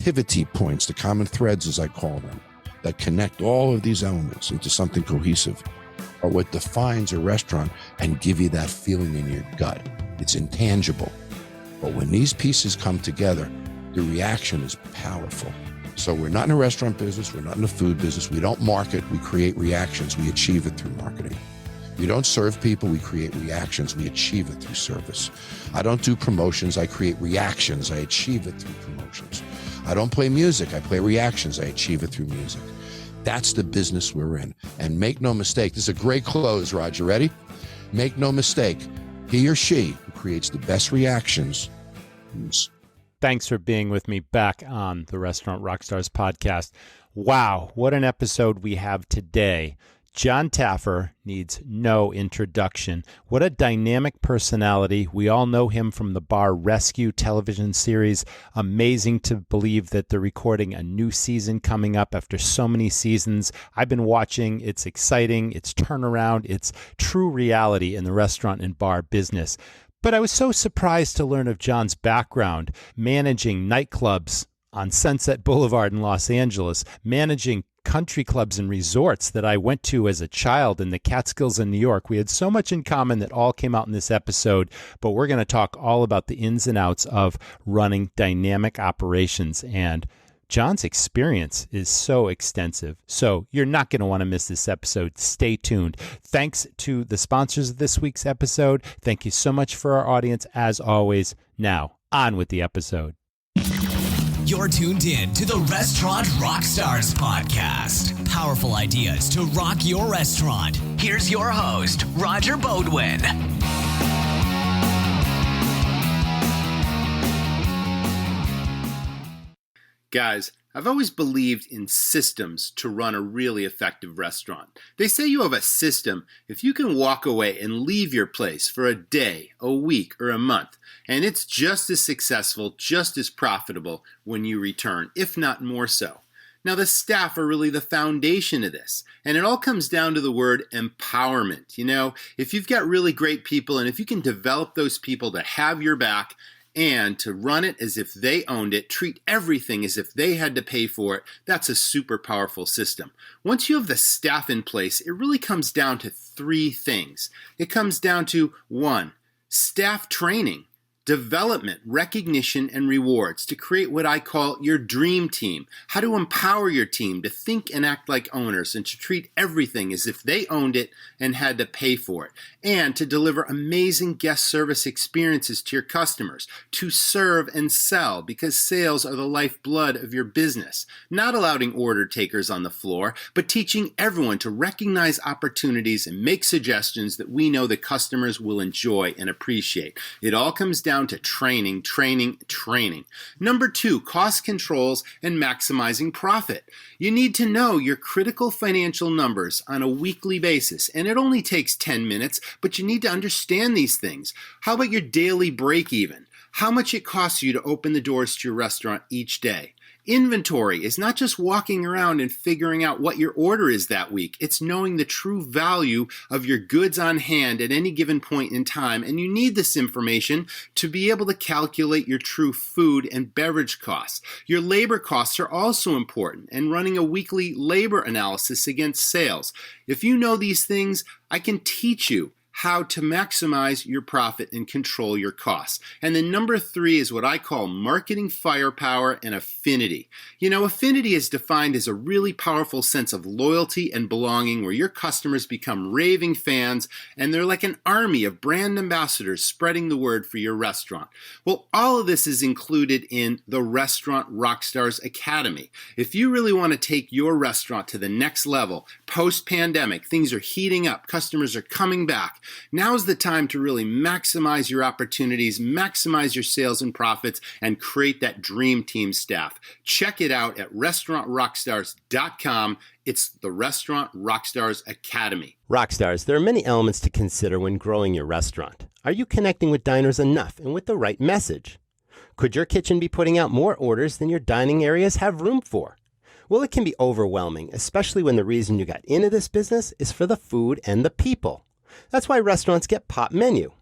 pivot points, the common threads, as I call them, that connect all of these elements into something cohesive, are what defines a restaurant and give you that feeling in your gut. It's intangible. But when these pieces come together, the reaction is powerful. So we're not in a restaurant business. We're not in the food business. We don't market. We create reactions. We achieve it through marketing. We don't serve people. We create reactions. We achieve it through service. I don't do promotions. I create reactions. I achieve it through promotions. I don't play music. I play reactions. I achieve it through music. That's the business we're in. And make no mistake, this is a great close, Roger. Ready? Make no mistake, he or she who creates the best reactions wins. Thanks for being with me back on the Restaurant Rockstars podcast. Wow, what an episode we have today. John Taffer needs no introduction. What a dynamic personality. We all know him from the Bar Rescue television series. Amazing to believe that they're recording a new season coming up after so many seasons. I've been watching. It's exciting. It's turnaround. It's true reality in the restaurant and bar business. But I was so surprised to learn of John's background, managing nightclubs on Sunset Boulevard in Los Angeles, managing country clubs and resorts that I went to as a child in the Catskills in New York. We had so much in common that all came out in this episode, but we're going to talk all about the ins and outs of running dynamic operations. And John's experience is so extensive. So you're not going to want to miss this episode. Stay tuned. Thanks to the sponsors of this week's episode. Thank you so much for our audience, as always. Now, on with the episode. You're tuned in to the Restaurant Rockstars podcast. Powerful ideas to rock your restaurant. Here's your host, Roger Bodwin. Guys, I've always believed in systems to run a really effective restaurant. They say you have a system if you can walk away and leave your place for a day, a week, or a month, and it's just as successful, just as profitable when you return, if not more so. Now, the staff are really the foundation of this, and it all comes down to the word empowerment. You know, if you've got really great people and if you can develop those people to have your back, and to run it as if they owned it, treat everything as if they had to pay for it, that's a super powerful system. Once you have the staff in place, it really comes down to three things. It comes down to 1, staff training, development, recognition, and rewards to create what I call your dream team. How to empower your team to think and act like owners and to treat everything as if they owned it and had to pay for it. And to deliver amazing guest service experiences to your customers, to serve and sell, because sales are the lifeblood of your business. Not allowing order takers on the floor, but teaching everyone to recognize opportunities and make suggestions that we know the customers will enjoy and appreciate. It all comes down to training. Number 2, cost controls and maximizing profit. You need to know your critical financial numbers on a weekly basis, and it only takes 10 minutes, but you need to understand these things. How about your daily break even? How much it costs you to open the doors to your restaurant each day? Inventory is not just walking around and figuring out what your order is that week. It's knowing the true value of your goods on hand at any given point in time. And you need this information to be able to calculate your true food and beverage costs. Your labor costs are also important, and running a weekly labor analysis against sales. If you know these things, I can teach you how to maximize your profit and control your costs. And then number 3 is what I call marketing firepower and affinity. You know, affinity is defined as a really powerful sense of loyalty and belonging where your customers become raving fans and they're like an army of brand ambassadors spreading the word for your restaurant. Well, all of this is included in the Restaurant Rockstars Academy. If you really want to take your restaurant to the next level, post-pandemic, things are heating up, customers are coming back. Now's the time to really maximize your opportunities, maximize your sales and profits, and create that dream team staff. Check it out at restaurantrockstars.com. It's the Restaurant Rockstars Academy. Rockstars, there are many elements to consider when growing your restaurant. Are you connecting with diners enough and with the right message? Could your kitchen be putting out more orders than your dining areas have room for? Well, it can be overwhelming, especially when the reason you got into this business is for the food and the people. That's why restaurants get Pop Menu.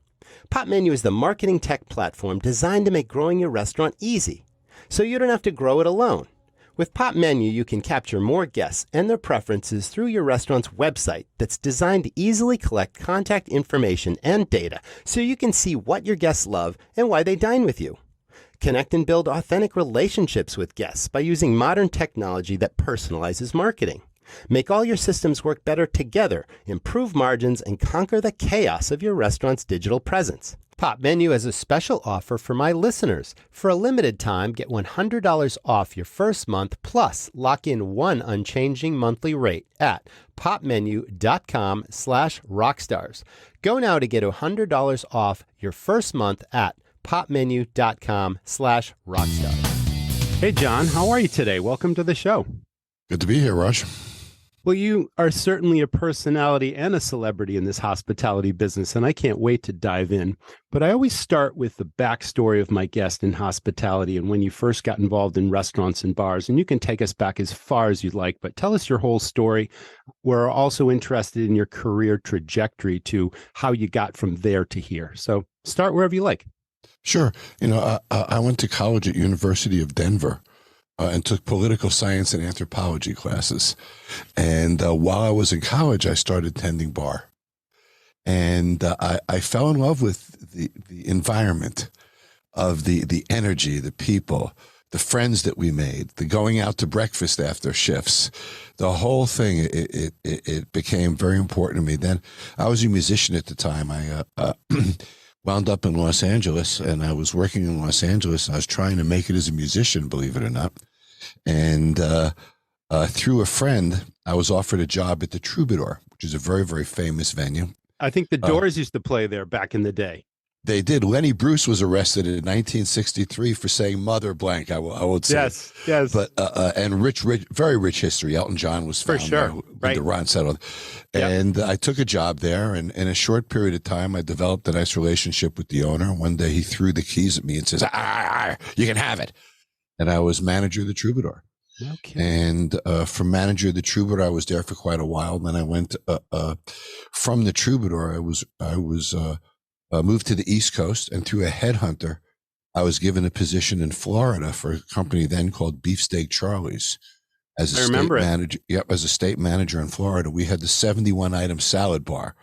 Pop Menu is the marketing tech platform designed to make growing your restaurant easy. so you don't have to grow it alone. With Pop Menu, you can capture more guests and their preferences through your restaurant's website that's designed to easily collect contact information and data so you can see what your guests love and why they dine with you. Connect and build authentic relationships with guests by using modern technology that personalizes marketing. Make all your systems work better together, improve margins, and conquer the chaos of your restaurant's digital presence. Pop Menu has a special offer for my listeners. For a limited time, get $100 off your first month, plus lock in one unchanging monthly rate at popmenu.com/rockstars. Go now to get $100 off your first month at popmenu.com/rockstars. Hey, John, how are you today? Welcome to the show. Good to be here, Raj. Well, you are certainly a personality and a celebrity in this hospitality business, and I can't wait to dive in. But I always start with the backstory of my guest in hospitality and when you first got involved in restaurants and bars. And you can take us back as far as you'd like, but tell us your whole story. We're also interested in your career trajectory to how you got from there to here. So start wherever you like. Sure. I went to college at University of Denver. And took political science and anthropology classes. And while I was in college, I started tending bar. And I fell in love with the environment of the energy, the people, the friends that we made, the going out to breakfast after shifts, the whole thing. It became very important to me. Then I was a musician at the time. I wound up in Los Angeles, and I was working in Los Angeles. I was trying to make it as a musician, believe it or not. And through a friend, I was offered a job at the Troubadour, which is a very, very famous venue. I think the Doors used to play there back in the day. They did. Lenny Bruce was arrested in 1963 for saying "mother blank." I won't say. Yes. But and very rich history. Elton John was found for sure. There, right. The Ron settled, and I took a job there. And in a short period of time, I developed a nice relationship with the owner. One day, he threw the keys at me and says, "You can have it." And I was manager of the Troubadour. Okay. And from manager of the Troubadour, I was there for quite a while. Then I went from the Troubadour. I was moved to the East Coast, and through a headhunter, I was given a position in Florida for a company then called Beefsteak Charlie's as a state manager. Yep, as a state manager in Florida. We had the 71-item salad bar,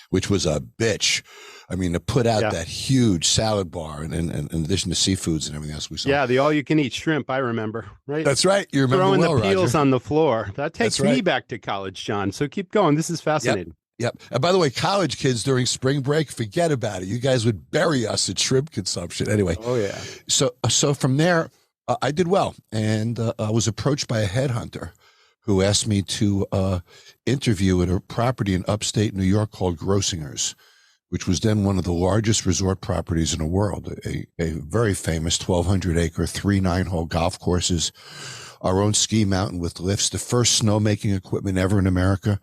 which was a bitch. I mean, to put out that huge salad bar, and in addition to seafoods and everything else we saw. Yeah, the all-you-can-eat shrimp, I remember, right? That's right. You remember throwing well, the peels Roger. on the floor. That takes me back to college, John. So keep going. This is fascinating. Yep. And by the way, college kids during spring break, forget about it. You guys would bury us at shrimp consumption. Anyway. Oh, yeah. So from there, I did well. And I was approached by a headhunter who asked me to interview at a property in upstate New York called Grossinger's, which was then one of the largest resort properties in the world, a very famous 1,200-acre, 3 9-hole golf courses, our own ski mountain with lifts, the first snowmaking equipment ever in America,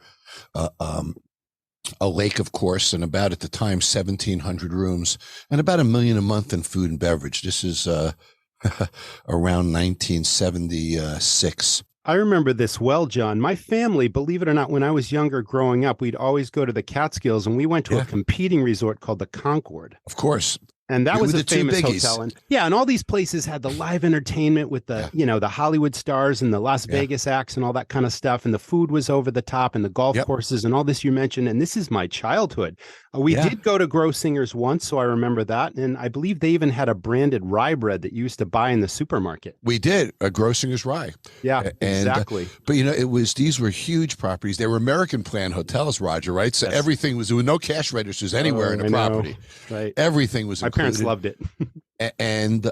a lake, of course, and about, at the time, 1,700 rooms, and about $1 million a month in food and beverage. This is around 1976. I remember this well, John. My family, believe it or not, when I was younger growing up, we'd always go to the Catskills, and we went to a competing resort called the Concord. Of course. And that was a the famous hotel. And all these places had the live entertainment with the, the Hollywood stars and the Las Vegas acts and all that kind of stuff. And the food was over the top, and the golf courses and all this you mentioned. And this is my childhood. We did go to Grossinger's once, so I remember that. And I believe they even had a branded rye bread that you used to buy in the supermarket. We did, a Grossinger's rye. Yeah, exactly. But these were huge properties. They were American plan hotels, Roger, right? So everything was, there were no cash registers anywhere in the property. Right. Everything was included. My parents loved it. And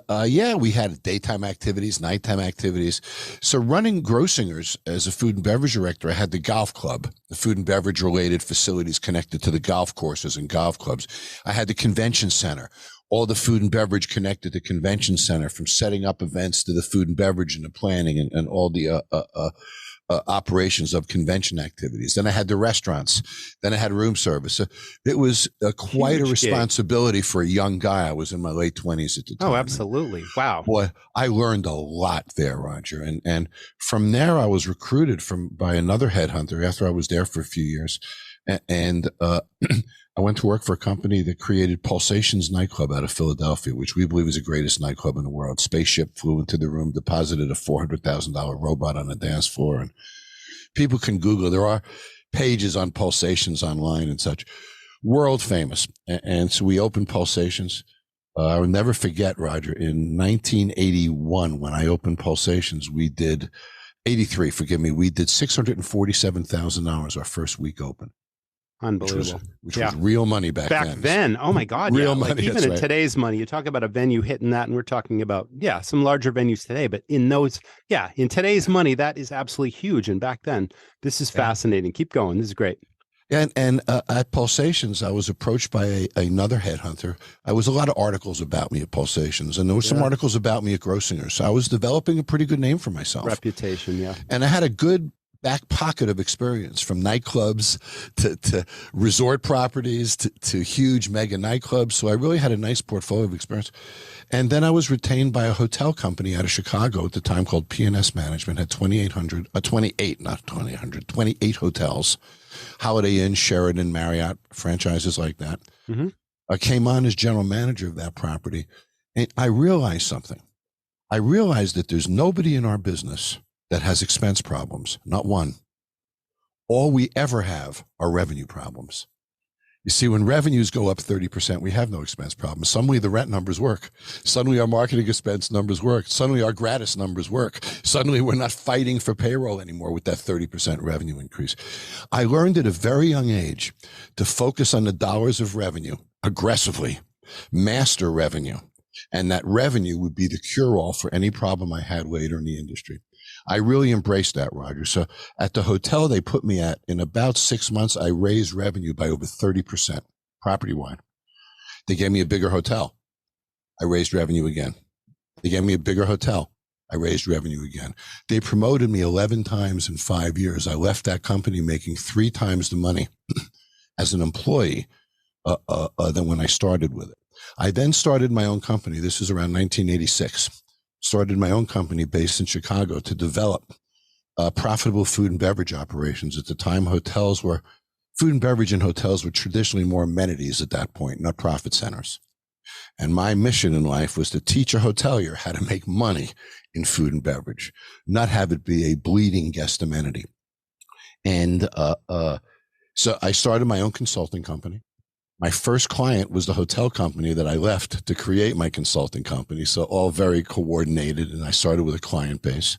we had daytime activities, nighttime activities. So running Grossinger's as a food and beverage director, I had the golf club, the food and beverage related facilities connected to the golf courses and golf clubs. I had the convention center, all the food and beverage connected to convention center, from setting up events to the food and beverage and the planning and all the operations of convention activities. Then I had the restaurants. Then I had room service. So it was quite a responsibility for a young guy. I was in my late 20s at the time. Oh, absolutely. Wow. Boy, I learned a lot there, Roger. And from there, I was recruited by another headhunter after I was there for a few years. And I went to work for a company that created Pulsations nightclub out of Philadelphia, which we believe is the greatest nightclub in the world. Spaceship flew into the room, deposited a $400,000 robot on the dance floor, and people can Google. There are pages on Pulsations online and such. World famous. And so we opened Pulsations. I will never forget, Roger, in 1981, when I opened Pulsations, we did 83, forgive me, we did $647,000 our first week open. Unbelievable. Which was real money back then. Back then, oh my God. Real Like money. even in today's money, you talk about a venue hitting that, and we're talking about, some larger venues today. But in those, in today's money, that is absolutely huge. And back then, this is fascinating. Keep going. This is great. And at Pulsations, I was approached by another headhunter. There was a lot of articles about me at Pulsations, and there were some articles about me at Grossinger. So I was developing a pretty good name for myself. Reputation, yeah. And I had a good back pocket of experience, from nightclubs to resort properties to huge mega nightclubs. So I really had a nice portfolio of experience. And then I was retained by a hotel company out of Chicago at the time called P&S Management, had 28 hotels, Holiday Inn, Sheraton, Marriott, franchises like that. Mm-hmm. I came on as general manager of that property, and I realized something. I realized that there's nobody in our business that has expense problems, not one. All we ever have are revenue problems. You see, when revenues go up 30%, we have no expense problems. Suddenly the rent numbers work. Suddenly our marketing expense numbers work. Suddenly our gratis numbers work. Suddenly we're not fighting for payroll anymore with that 30% revenue increase. I learned at a very young age to focus on the dollars of revenue aggressively, master revenue, and that revenue would be the cure-all for any problem I had later in the industry. I really embraced that, Roger. So at the hotel they put me at, in about 6 months, I raised revenue by over 30%, property-wide. They gave me a bigger hotel. I raised revenue again. They gave me a bigger hotel. I raised revenue again. They promoted me 11 times in 5 years. I left that company making 3 times the money as an employee than when I started with it. I then started my own company. This is around 1986. Started my own company based in Chicago to develop profitable food and beverage operations. At the time, food and beverage in hotels were traditionally more amenities at that point, not profit centers. And my mission in life was to teach a hotelier how to make money in food and beverage, not have it be a bleeding guest amenity. And so I started my own consulting company. My first client was the hotel company that I left to create my consulting company. So all very coordinated. And I started with a client base.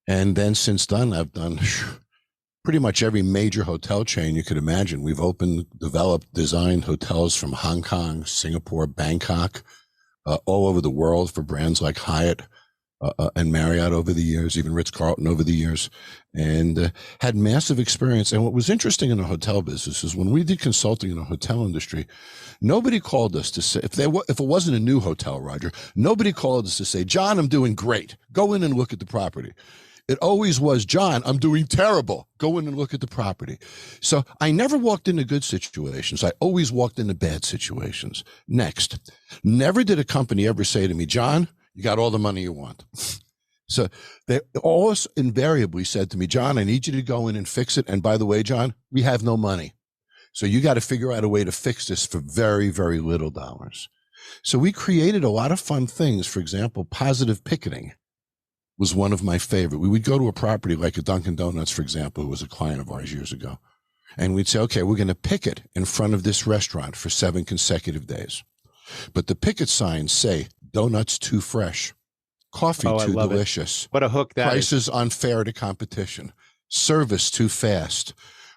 And then since then, I've done pretty much every major hotel chain you could imagine. We've opened, developed, designed hotels from Hong Kong, Singapore, Bangkok, all over the world for brands like Hyatt and Marriott over the years, even Ritz-Carlton over the years, and had massive experience. And what was interesting in the hotel business is when we did consulting in the hotel industry, nobody called us to say, if it wasn't a new hotel, Roger, nobody called us to say, John, I'm doing great. Go in and look at the property. It always was, John, I'm doing terrible. Go in and look at the property. So I never walked into good situations. I always walked into bad situations. Next, never did a company ever say to me, John, you got all the money you want. So they always invariably said to me, John, I need you to go in and fix it. And by the way, John, we have no money. So you got to figure out a way to fix this for very, very little dollars. So we created a lot of fun things. For example, positive picketing was one of my favorite. We would go to a property like a Dunkin' Donuts, for example, who was a client of ours years ago. And we'd say, okay, we're going to picket in front of this restaurant for 7 consecutive days. But the picket signs say, donuts too fresh, coffee too delicious. What a hook that prices is. Unfair to competition, service too fast,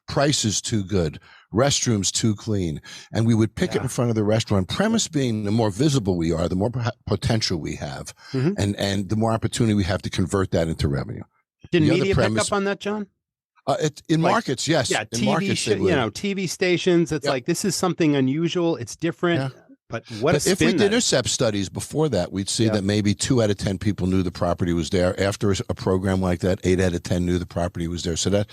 prices too good, restrooms too clean. And we would picket in front of the restaurant, premise being the more visible we are, the more potential we have, and the more opportunity we have to convert that into revenue. Did media pick up on that, John? In markets, yes. Yeah, in TV, markets, TV stations. It's like, this is something unusual. It's different. Yeah. But if we did intercept studies before that, we'd see that maybe 2 out of 10 people knew the property was there. After a program like that, 8 out of 10 knew the property was there. So that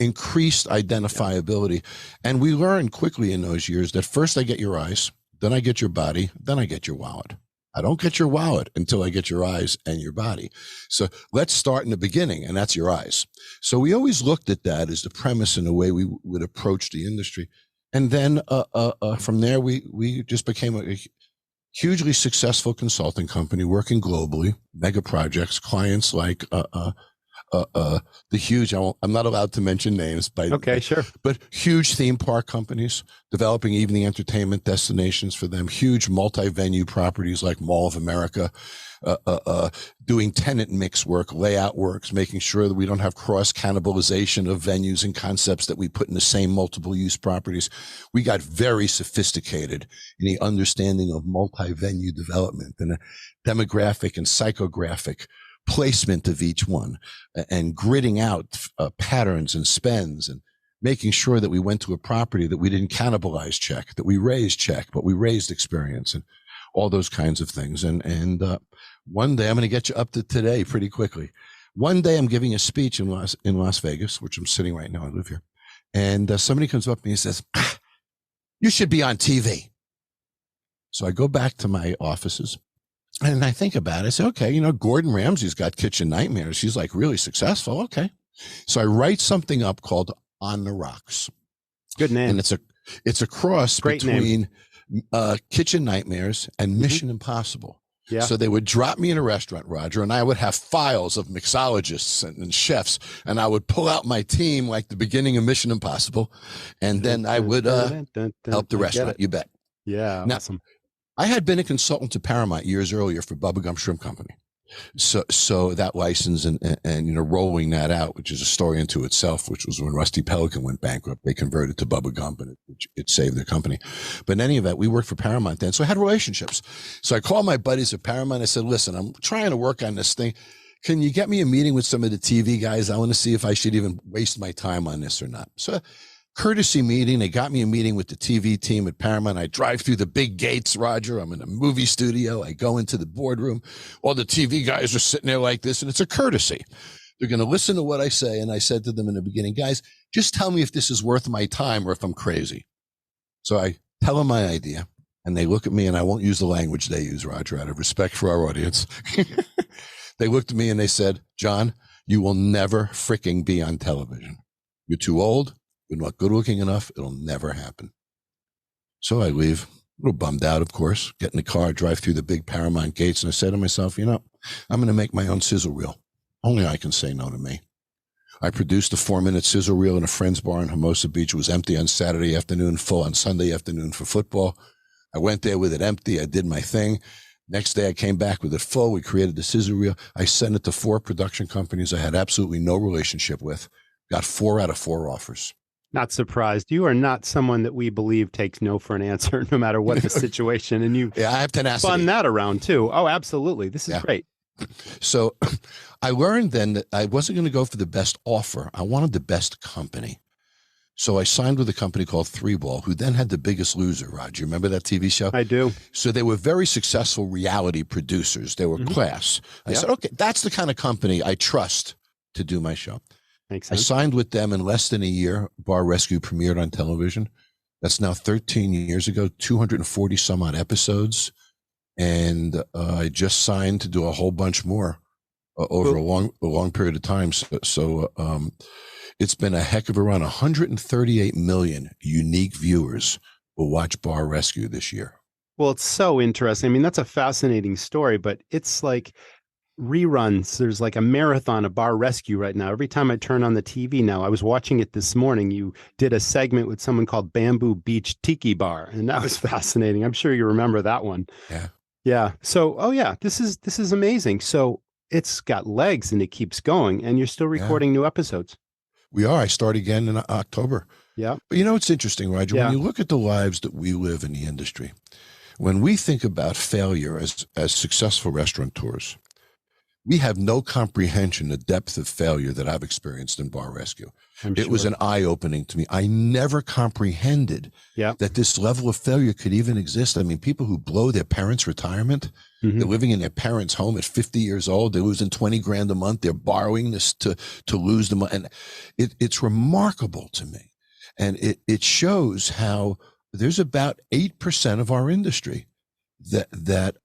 increased identifiability. And we learned quickly in those years that first I get your eyes, then I get your body, then I get your wallet. I don't get your wallet until I get your eyes and your body. So let's start in the beginning, and that's your eyes. So we always looked at that as the premise and the way we would approach the industry. And then from there, we just became a hugely successful consulting company working globally, mega projects, clients like the huge, I'm not allowed to mention names, Okay, sure. but huge theme park companies developing evening entertainment destinations for them, huge multi-venue properties like Mall of America, doing tenant mix work, layout works, making sure that we don't have cross cannibalization of venues and concepts that we put in the same multiple use properties. We got very sophisticated in the understanding of multi-venue development and a demographic and psychographic placement of each one, and gridding out patterns and spends, and making sure that we went to a property that we didn't cannibalize check, that we raised check, but we raised experience, and all those kinds of things. And one day, I'm going to get you up to today pretty quickly. One day I'm giving a speech in Las Vegas, which I'm sitting right now. I live here. And somebody comes up to me and says, you should be on TV. So I go back to my offices. And I think about it. I say, okay, Gordon Ramsay's got Kitchen Nightmares. He's like really successful. Okay. So I write something up called On the Rocks. Good name. And it's a cross Great between Kitchen Nightmares and Mission Impossible. Yeah. So they would drop me in a restaurant, Roger, and I would have files of mixologists and chefs, and I would pull out my team like the beginning of Mission Impossible, and then I would help the restaurant. You bet. Yeah. Now, awesome. I had been a consultant to Paramount years earlier for Bubba Gump Shrimp Company. So that license and rolling that out, which is a story into itself, which was when Rusty Pelican went bankrupt, they converted to Bubba Gump and it saved their company. But in any event, we worked for Paramount then. So I had relationships. So I called my buddies at Paramount. I said, listen, I'm trying to work on this thing. Can you get me a meeting with some of the TV guys? I want to see if I should even waste my time on this or not. So courtesy meeting. They got me a meeting with the TV team at Paramount. I drive through the big gates, Roger. I'm in a movie studio. I go into the boardroom. All the TV guys are sitting there like this, and it's a courtesy. They're going to listen to what I say. And I said to them in the beginning, guys, just tell me if this is worth my time or if I'm crazy. So I tell them my idea, and they look at me, and I won't use the language they use, Roger, out of respect for our audience. They looked at me and they said, John, you will never freaking be on television. You're too old. You're not good looking enough. It'll never happen. So I leave, a little bummed out, of course, get in the car, drive through the big Paramount gates. And I say to myself, I'm going to make my own sizzle reel. Only I can say no to me. I produced a 4-minute sizzle reel in a friend's bar in Hermosa Beach. It was empty on Saturday afternoon, full on Sunday afternoon for football. I went there with it empty. I did my thing. Next day I came back with it full. We created the sizzle reel. I sent it to 4 production companies I had absolutely no relationship with. Got 4 out of 4 offers. Not surprised. You are not someone that we believe takes no for an answer, no matter what the situation. And you I have tenacity. Spun that around too. Oh, absolutely. This is great. So I learned then that I wasn't going to go for the best offer. I wanted the best company. So I signed with a company called 3Ball, who then had The Biggest Loser, Roger. Remember that TV show? I do. So they were very successful reality producers. They were class. I said, okay, that's the kind of company I trust to do my show. Makes I sense. signed with them in less than a year. Bar Rescue premiered on television. That's now 13 years ago, 240 some odd episodes. And I just signed to do a whole bunch more over a long period of time. So it's been a heck of a run. 138 million unique viewers will watch Bar Rescue this year. Well, it's so interesting. I mean, that's a fascinating story, but it's like reruns. There's like a marathon of Bar Rescue right now. Every time I turn on the TV now, I was watching it this morning. You did a segment with someone called Bamboo Beach Tiki Bar, and that was fascinating. I'm sure you remember that one. Yeah. Yeah. So, this is amazing. So it's got legs and it keeps going, and you're still recording new episodes. We are. I start again in October. Yeah. But it's interesting, Roger, when you look at the lives that we live in the industry, when we think about failure as successful restaurateurs, we have no comprehension of the depth of failure that I've experienced in Bar Rescue. It was an eye-opening to me. I never comprehended that this level of failure could even exist. I mean, people who blow their parents' retirement, they're living in their parents' home at 50 years old. They're losing 20 grand a month. They're borrowing this to lose the money. And it's remarkable to me. And it shows how there's about 8% of our industry that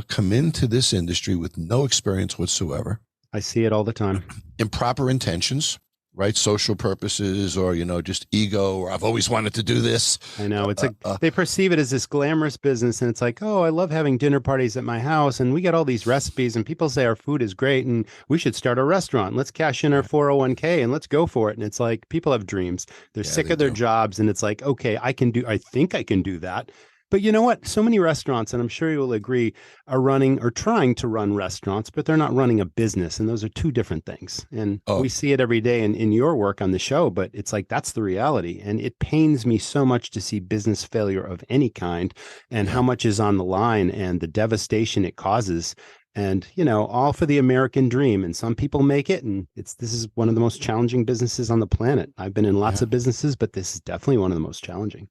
come into this industry with no experience whatsoever. I see it all the time. Improper intentions, right? Social purposes, or, just ego, or I've always wanted to do this. I know. It's they perceive it as this glamorous business, and it's like, oh, I love having dinner parties at my house, and we get all these recipes, and people say our food is great, and we should start a restaurant. Let's cash in our 401k and let's go for it. And it's like, people have dreams. They're sick of their jobs, and it's like, okay, I think I can do that. But you know what? So many restaurants, and I'm sure you will agree, are running or trying to run restaurants, but they're not running a business. And those are two different things. And we see it every day in your work on the show, but it's like, that's the reality. And it pains me so much to see business failure of any kind and how much is on the line and the devastation it causes. And, all for the American dream. And some people make it. And this is one of the most challenging businesses on the planet. I've been in lots of businesses, but this is definitely one of the most challenging.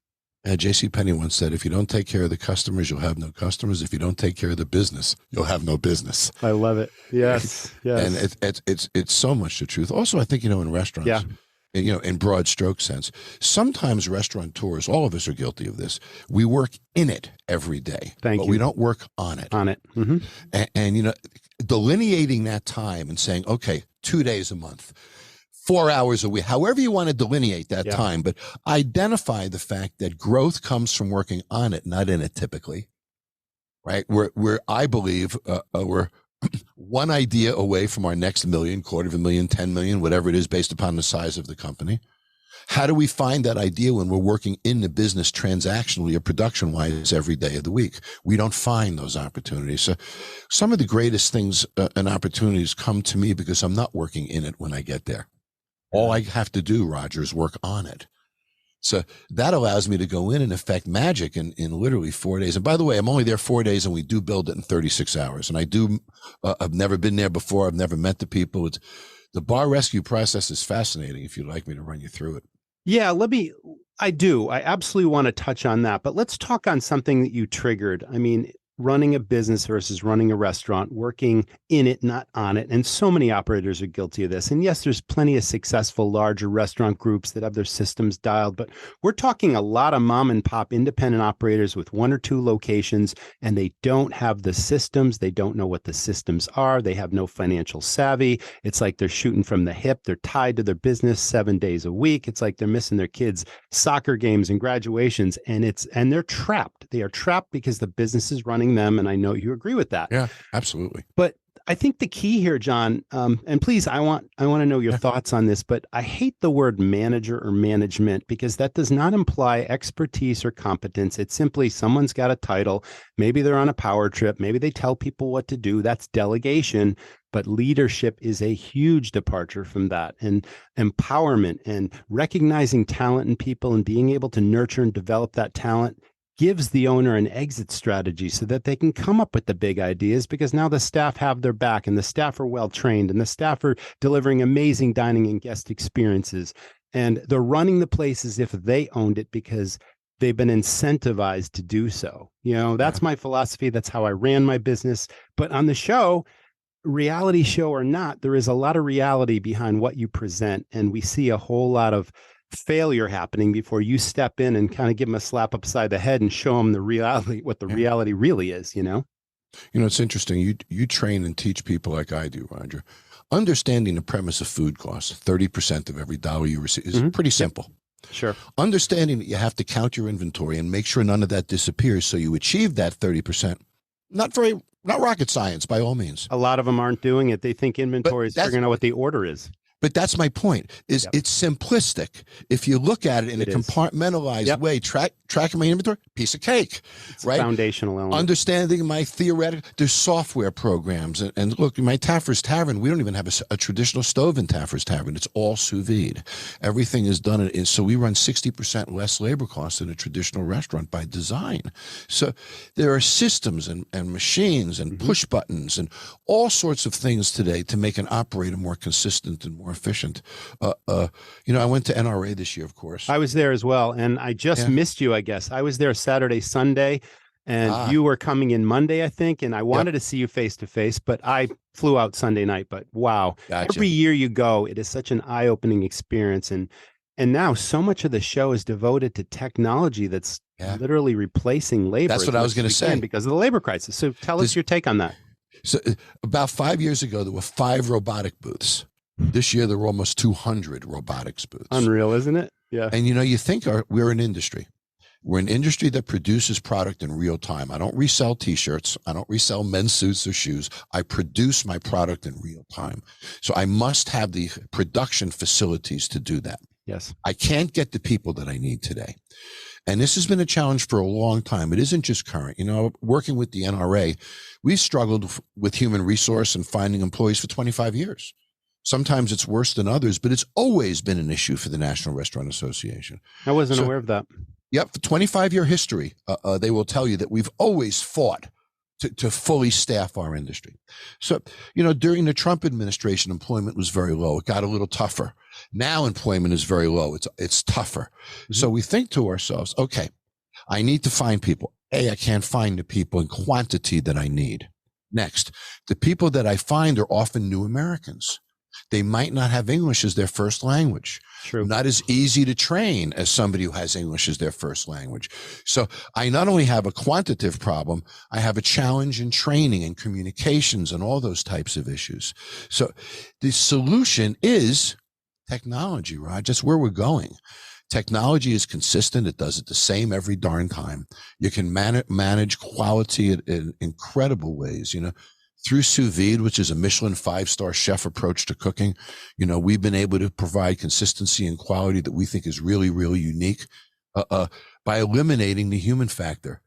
J.C. Penney once said, if you don't take care of the customers, you'll have no customers. If you don't take care of the business, you'll have no business. I love it. Yes. And it's so much the truth. Also, I think, in restaurants, in broad stroke sense, sometimes restaurateurs, all of us are guilty of this. We work in it every day, but we don't work on it. Mm-hmm. And delineating that time and saying, okay, 2 days a month, 4 hours a week, however you want to delineate that time, but identify the fact that growth comes from working on it, not in it typically, right? We're I believe, we're one idea away from our next million, $250,000, 10 million, whatever it is based upon the size of the company. How do we find that idea when we're working in the business transactionally or production-wise every day of the week? We don't find those opportunities. So some of the greatest things and opportunities come to me because I'm not working in it when I get there. All I have to do, Roger, is work on it. So that allows me to go in and affect magic in literally 4 days. And by the way, I'm only there 4 days, and we do build it in 36 hours. And I've never been there before. I've never met the people. The bar rescue process is fascinating, if you'd like me to run you through it. Yeah, I do. I absolutely want to touch on that. But let's talk on something that you triggered. I mean, running a business versus running a restaurant, working in it, not on it. And so many operators are guilty of this. And yes, there's plenty of successful larger restaurant groups that have their systems dialed, but we're talking a lot of mom and pop independent operators with 1 or 2 locations, and they don't have the systems. They don't know what the systems are. They have no financial savvy. It's like they're shooting from the hip. They're tied to their business 7 days a week. It's like they're missing their kids' soccer games and graduations, and they're trapped. They are trapped because the business is running them, and I know you agree with that. Yeah, absolutely. But I think the key here, John, and please, I want to know your thoughts on this, but I hate the word manager or management because that does not imply expertise or competence. It's simply someone's got a title. Maybe they're on a power trip. Maybe they tell people what to do. That's delegation. But leadership is a huge departure from that, and empowerment and recognizing talent in people and being able to nurture and develop that talent gives the owner an exit strategy so that they can come up with the big ideas, because now the staff have their back and the staff are well trained and the staff are delivering amazing dining and guest experiences. And they're running the place as if they owned it because they've been incentivized to do so. That's my philosophy. That's how I ran my business. But on the show, reality show or not, there is a lot of reality behind what you present. And we see a whole lot of failure happening before you step in and kind of give them a slap upside the head and show them the reality, what the reality really is, It's interesting. You train and teach people like I do, Roger. Understanding the premise of food costs, 30% of every dollar you receive, is pretty simple. Sure. Understanding that you have to count your inventory and make sure none of that disappears so you achieve that 30%. Not rocket science, by all means. A lot of them aren't doing it. They think inventory is figuring out what the order is. But that's my point, is it's simplistic. If you look at it in a compartmentalized way, tracking my inventory, piece of cake, it's right? Foundational element. Understanding my theoretical, there's software programs. And look, in my Taffer's Tavern, we don't even have a traditional stove in Taffer's Tavern. It's all sous vide. Everything is done. So we run 60% less labor costs than a traditional restaurant by design. So there are systems and machines and push buttons and all sorts of things today to make an operator more consistent and more efficient. I went to NRA this year, of course. I was there as well, and I just missed you, I guess. I was there Saturday, Sunday, and you were coming in Monday, I think, and I wanted to see you face to face, but I flew out Sunday night. But wow, every year you go, it is such an eye-opening experience, and now so much of the show is devoted to technology that's Yeah. literally replacing labor. That's what I was going to say. Because of the labor crisis. So tell us your take on that. So about 5 years ago, there were 5 robotic booths. This year, there were almost 200 robotics booths. Unreal, isn't it? Yeah. And you think we're an industry. We're an industry that produces product in real time. I don't resell T-shirts. I don't resell men's suits or shoes. I produce my product in real time. So I must have the production facilities to do that. Yes. I can't get the people that I need today. And this has been a challenge for a long time. It isn't just current. Working with the NRA, we've struggled with human resource and finding employees for 25 years. Sometimes it's worse than others, but it's always been an issue for the National Restaurant Association. I wasn't aware of that. Yep. For 25-year history, they will tell you that we've always fought to fully staff our industry. So, during the Trump administration, employment was very low. It got a little tougher. Now employment is very low. It's tougher. Mm-hmm. So we think to ourselves, okay, I need to find people. I can't find the people in quantity that I need. Next, the people that I find are often new Americans. They might not have English as their first language. True. Not as easy to train as somebody who has English as their first language. So I not only have a quantitative problem, I have a challenge in training and communications and all those types of issues. So the solution is technology, Raj. That's where we're going. Technology is consistent. It does it the same every darn time. You can manage quality in incredible ways, Through sous vide, which is a Michelin 5-star chef approach to cooking, we've been able to provide consistency and quality that we think is really, really unique by eliminating the human factor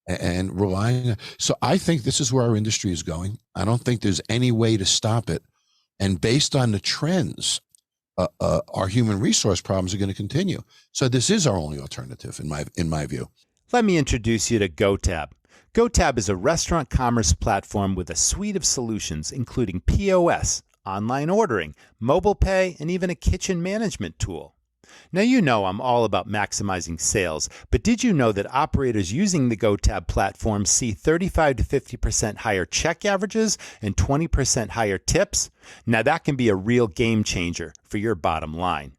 and relying. So I think this is where our industry is going. I don't think there's any way to stop it. And based on the trends, our human resource problems are going to continue. So this is our only alternative, in my view. Let me introduce you to GoTab. GoTab is a restaurant commerce platform with a suite of solutions, including POS, online ordering, mobile pay, and even a kitchen management tool. Now, I'm all about maximizing sales, but did you know that operators using the GoTab platform see 35 to 50% higher check averages and 20% higher tips? Now, that can be a real game changer for your bottom line.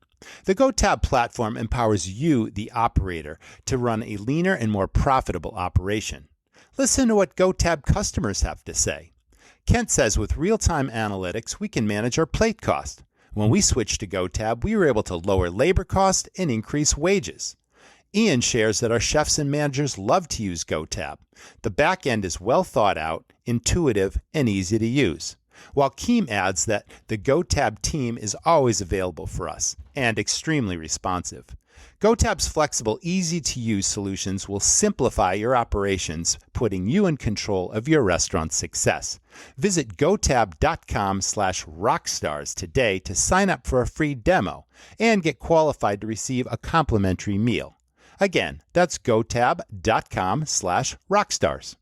The GoTab platform empowers you, the operator, to run a leaner and more profitable operation. Listen to what GoTab customers have to say. Kent says with real-time analytics, we can manage our plate cost. When we switched to GoTab, we were able to lower labor cost and increase wages. Ian shares that our chefs and managers love to use GoTab. The back end is well thought out, intuitive, and easy to use. While Keem adds that the GoTab team is always available for us and extremely responsive. GoTab's flexible, easy-to-use solutions will simplify your operations, putting you in control of your restaurant's success. Visit gotab.com/rockstars today to sign up for a free demo and get qualified to receive a complimentary meal. Again, that's gotab.com/rockstars.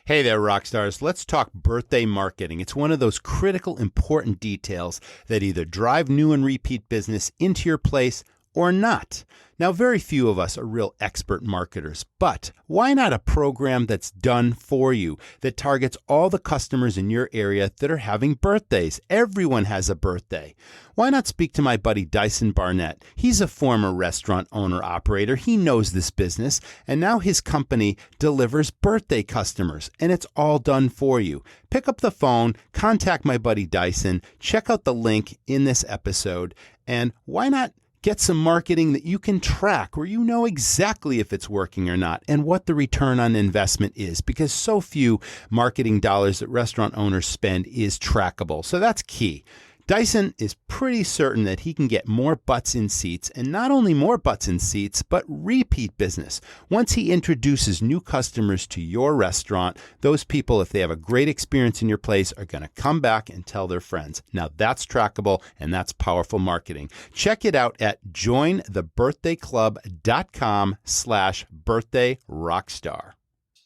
Hey there, Rockstars. Let's talk birthday marketing. It's one of those critical, important details that either drive new and repeat business into your place or not. Now, very few of us are real expert marketers, but why not a program that's done for you, that targets all the customers in your area that are having birthdays? Everyone has a birthday. Why not speak to my buddy Dyson Barnett? He's a former restaurant owner-operator. He knows this business, and now his company delivers birthday customers, and it's all done for you. Pick up the phone, contact my buddy Dyson, check out the link in this episode, and why not get some marketing that you can track, where you know exactly if it's working or not and what the return on investment is, because so few marketing dollars that restaurant owners spend is trackable. So that's key. Dyson is pretty certain that he can get more butts in seats, and not only more butts in seats, but repeat business. Once he introduces new customers to your restaurant, those people, if they have a great experience in your place, are going to come back and tell their friends. Now that's trackable, and that's powerful marketing. Check it out at jointhebirthdayclub.com/birthdayrockstar.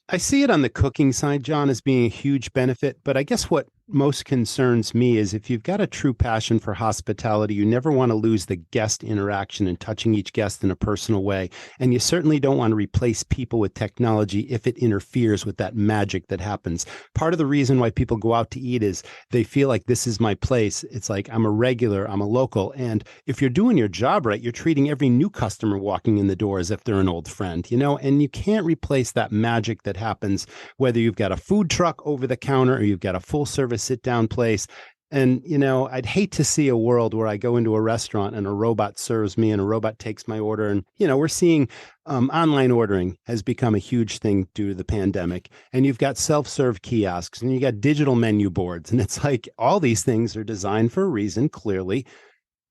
I see it on the cooking side, John, as being a huge benefit, but I guess what most concerns me is if you've got a true passion for hospitality, you never want to lose the guest interaction and touching each guest in a personal way. And you certainly don't want to replace people with technology if it interferes with that magic that happens. Part of the reason why people go out to eat is they feel like this is my place. It's like I'm a regular, I'm a local. And if you're doing your job right, you're treating every new customer walking in the door as if they're an old friend, and you can't replace that magic that happens whether you've got a food truck over the counter or you've got a full service sit down place. And, I'd hate to see a world where I go into a restaurant and a robot serves me and a robot takes my order. And, we're seeing online ordering has become a huge thing due to the pandemic. And you've got self-serve kiosks and you got digital menu boards. And it's like all these things are designed for a reason, clearly.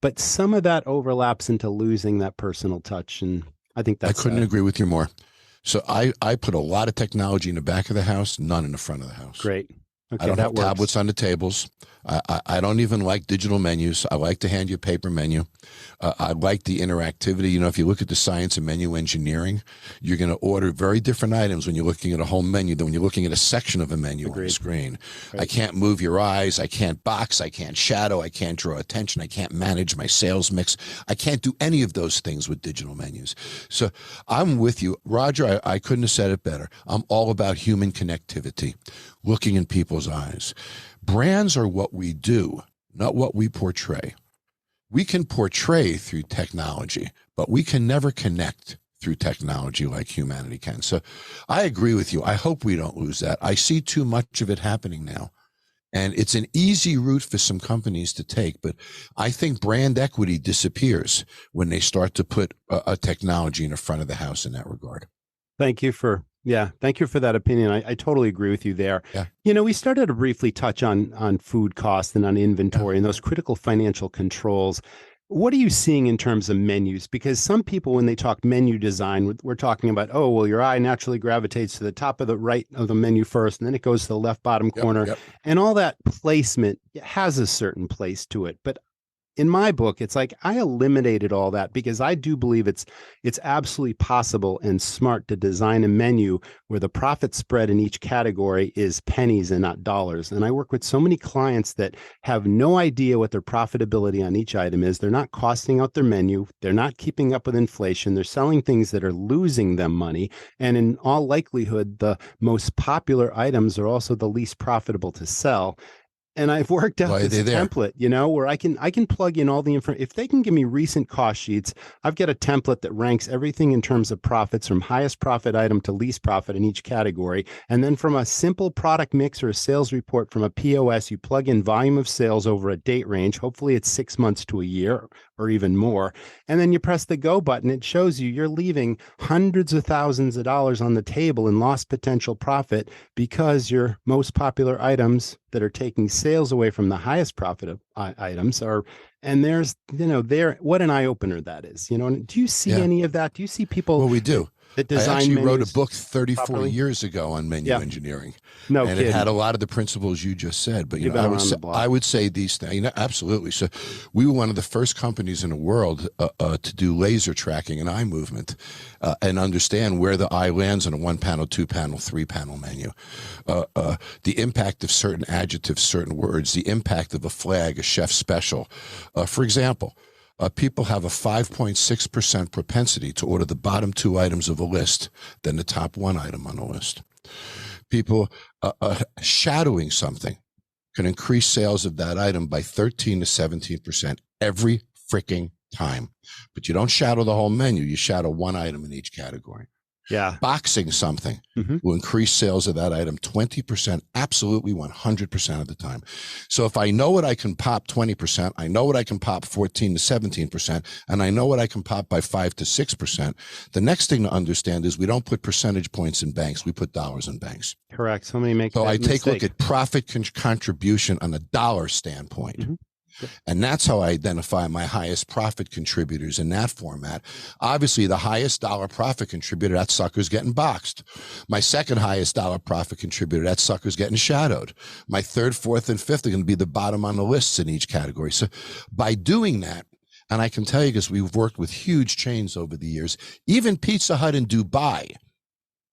But some of that overlaps into losing that personal touch. And I think that's I couldn't agree with you more. So I put a lot of technology in the back of the house, none in the front of the house. Great. Okay, I don't have works. tablets on the tables. I don't even like digital menus. I like to hand you a paper menu. I like the interactivity. If you look at the science of menu engineering, you're going to order very different items when you're looking at a whole menu than when you're looking at a section of a menu on the screen. Right. I can't move your eyes. I can't box. I can't shadow. I can't draw attention. I can't manage my sales mix. I can't do any of those things with digital menus. So I'm with you. Roger, I couldn't have said it better. I'm all about human connectivity, looking in people's eyes. Brands are what we do, not what we portray. We can portray through technology, but we can never connect through technology like humanity can. So I agree with you. I hope we don't lose that. I see too much of it happening now. And it's an easy route for some companies to take, but I think brand equity disappears when they start to put a technology in the front of the house in that regard. Thank you for that opinion. I totally agree with you there. Yeah. We started to briefly touch on food cost and on inventory and those critical financial controls. What are you seeing in terms of menus? Because some people, when they talk menu design, we're talking about, your eye naturally gravitates to the top of the right of the menu first, and then it goes to the left bottom corner. Yep. And all that placement has a certain place to it. But in my book, it's like I eliminated all that because I do believe it's absolutely possible and smart to design a menu where the profit spread in each category is pennies and not dollars. And I work with so many clients that have no idea what their profitability on each item is. They're not costing out their menu. They're not keeping up with inflation. They're selling things that are losing them money. And in all likelihood, the most popular items are also the least profitable to sell. And I've worked out this template, where I can plug in all the information. If they can give me recent cost sheets, I've got a template that ranks everything in terms of profits from highest profit item to least profit in each category. And then from a simple product mix or a sales report from a POS, you plug in volume of sales over a date range. Hopefully it's 6 months to a year or even more. And then you press the go button. It shows you're leaving hundreds of thousands of dollars on the table in lost potential profit because your most popular items that are taking sales away from the highest profit of items are, and there's, what an eye opener that is, do you see any of that? Do you see people? Well, we do. That design I actually wrote a menus book 34 properly? years ago on menu engineering. No and kidding. It had a lot of the principles you just said, but I would say these things. Absolutely. So we were one of the first companies in the world to do laser tracking and eye movement and understand where the eye lands on a 1-panel, 2-panel, 3-panel menu. The impact of certain adjectives, certain words, the impact of a flag, a chef special. For example, people have a 5.6% propensity to order the bottom 2 items of a list than the top 1 item on the list. People shadowing something can increase sales of that item by 13 to 17% every freaking time. But you don't shadow the whole menu. You shadow 1 item in each category. Yeah. Boxing something will increase sales of that item 20%, absolutely 100% of the time. So if I know what I can pop 20%, I know what I can pop 14 to 17%, and I know what I can pop by 5 to 6%, the next thing to understand is we don't put percentage points in banks. We put dollars in banks. Correct. Somebody makes that mistake. So I take a look at profit contribution on a dollar standpoint. And that's how I identify my highest profit contributors in that format. Obviously, the highest dollar profit contributor, that sucker's getting boxed. My second highest dollar profit contributor, that sucker's getting shadowed. My third, fourth, and fifth are going to be the bottom on the lists in each category. So by doing that, and I can tell you because we've worked with huge chains over the years, even Pizza Hut in Dubai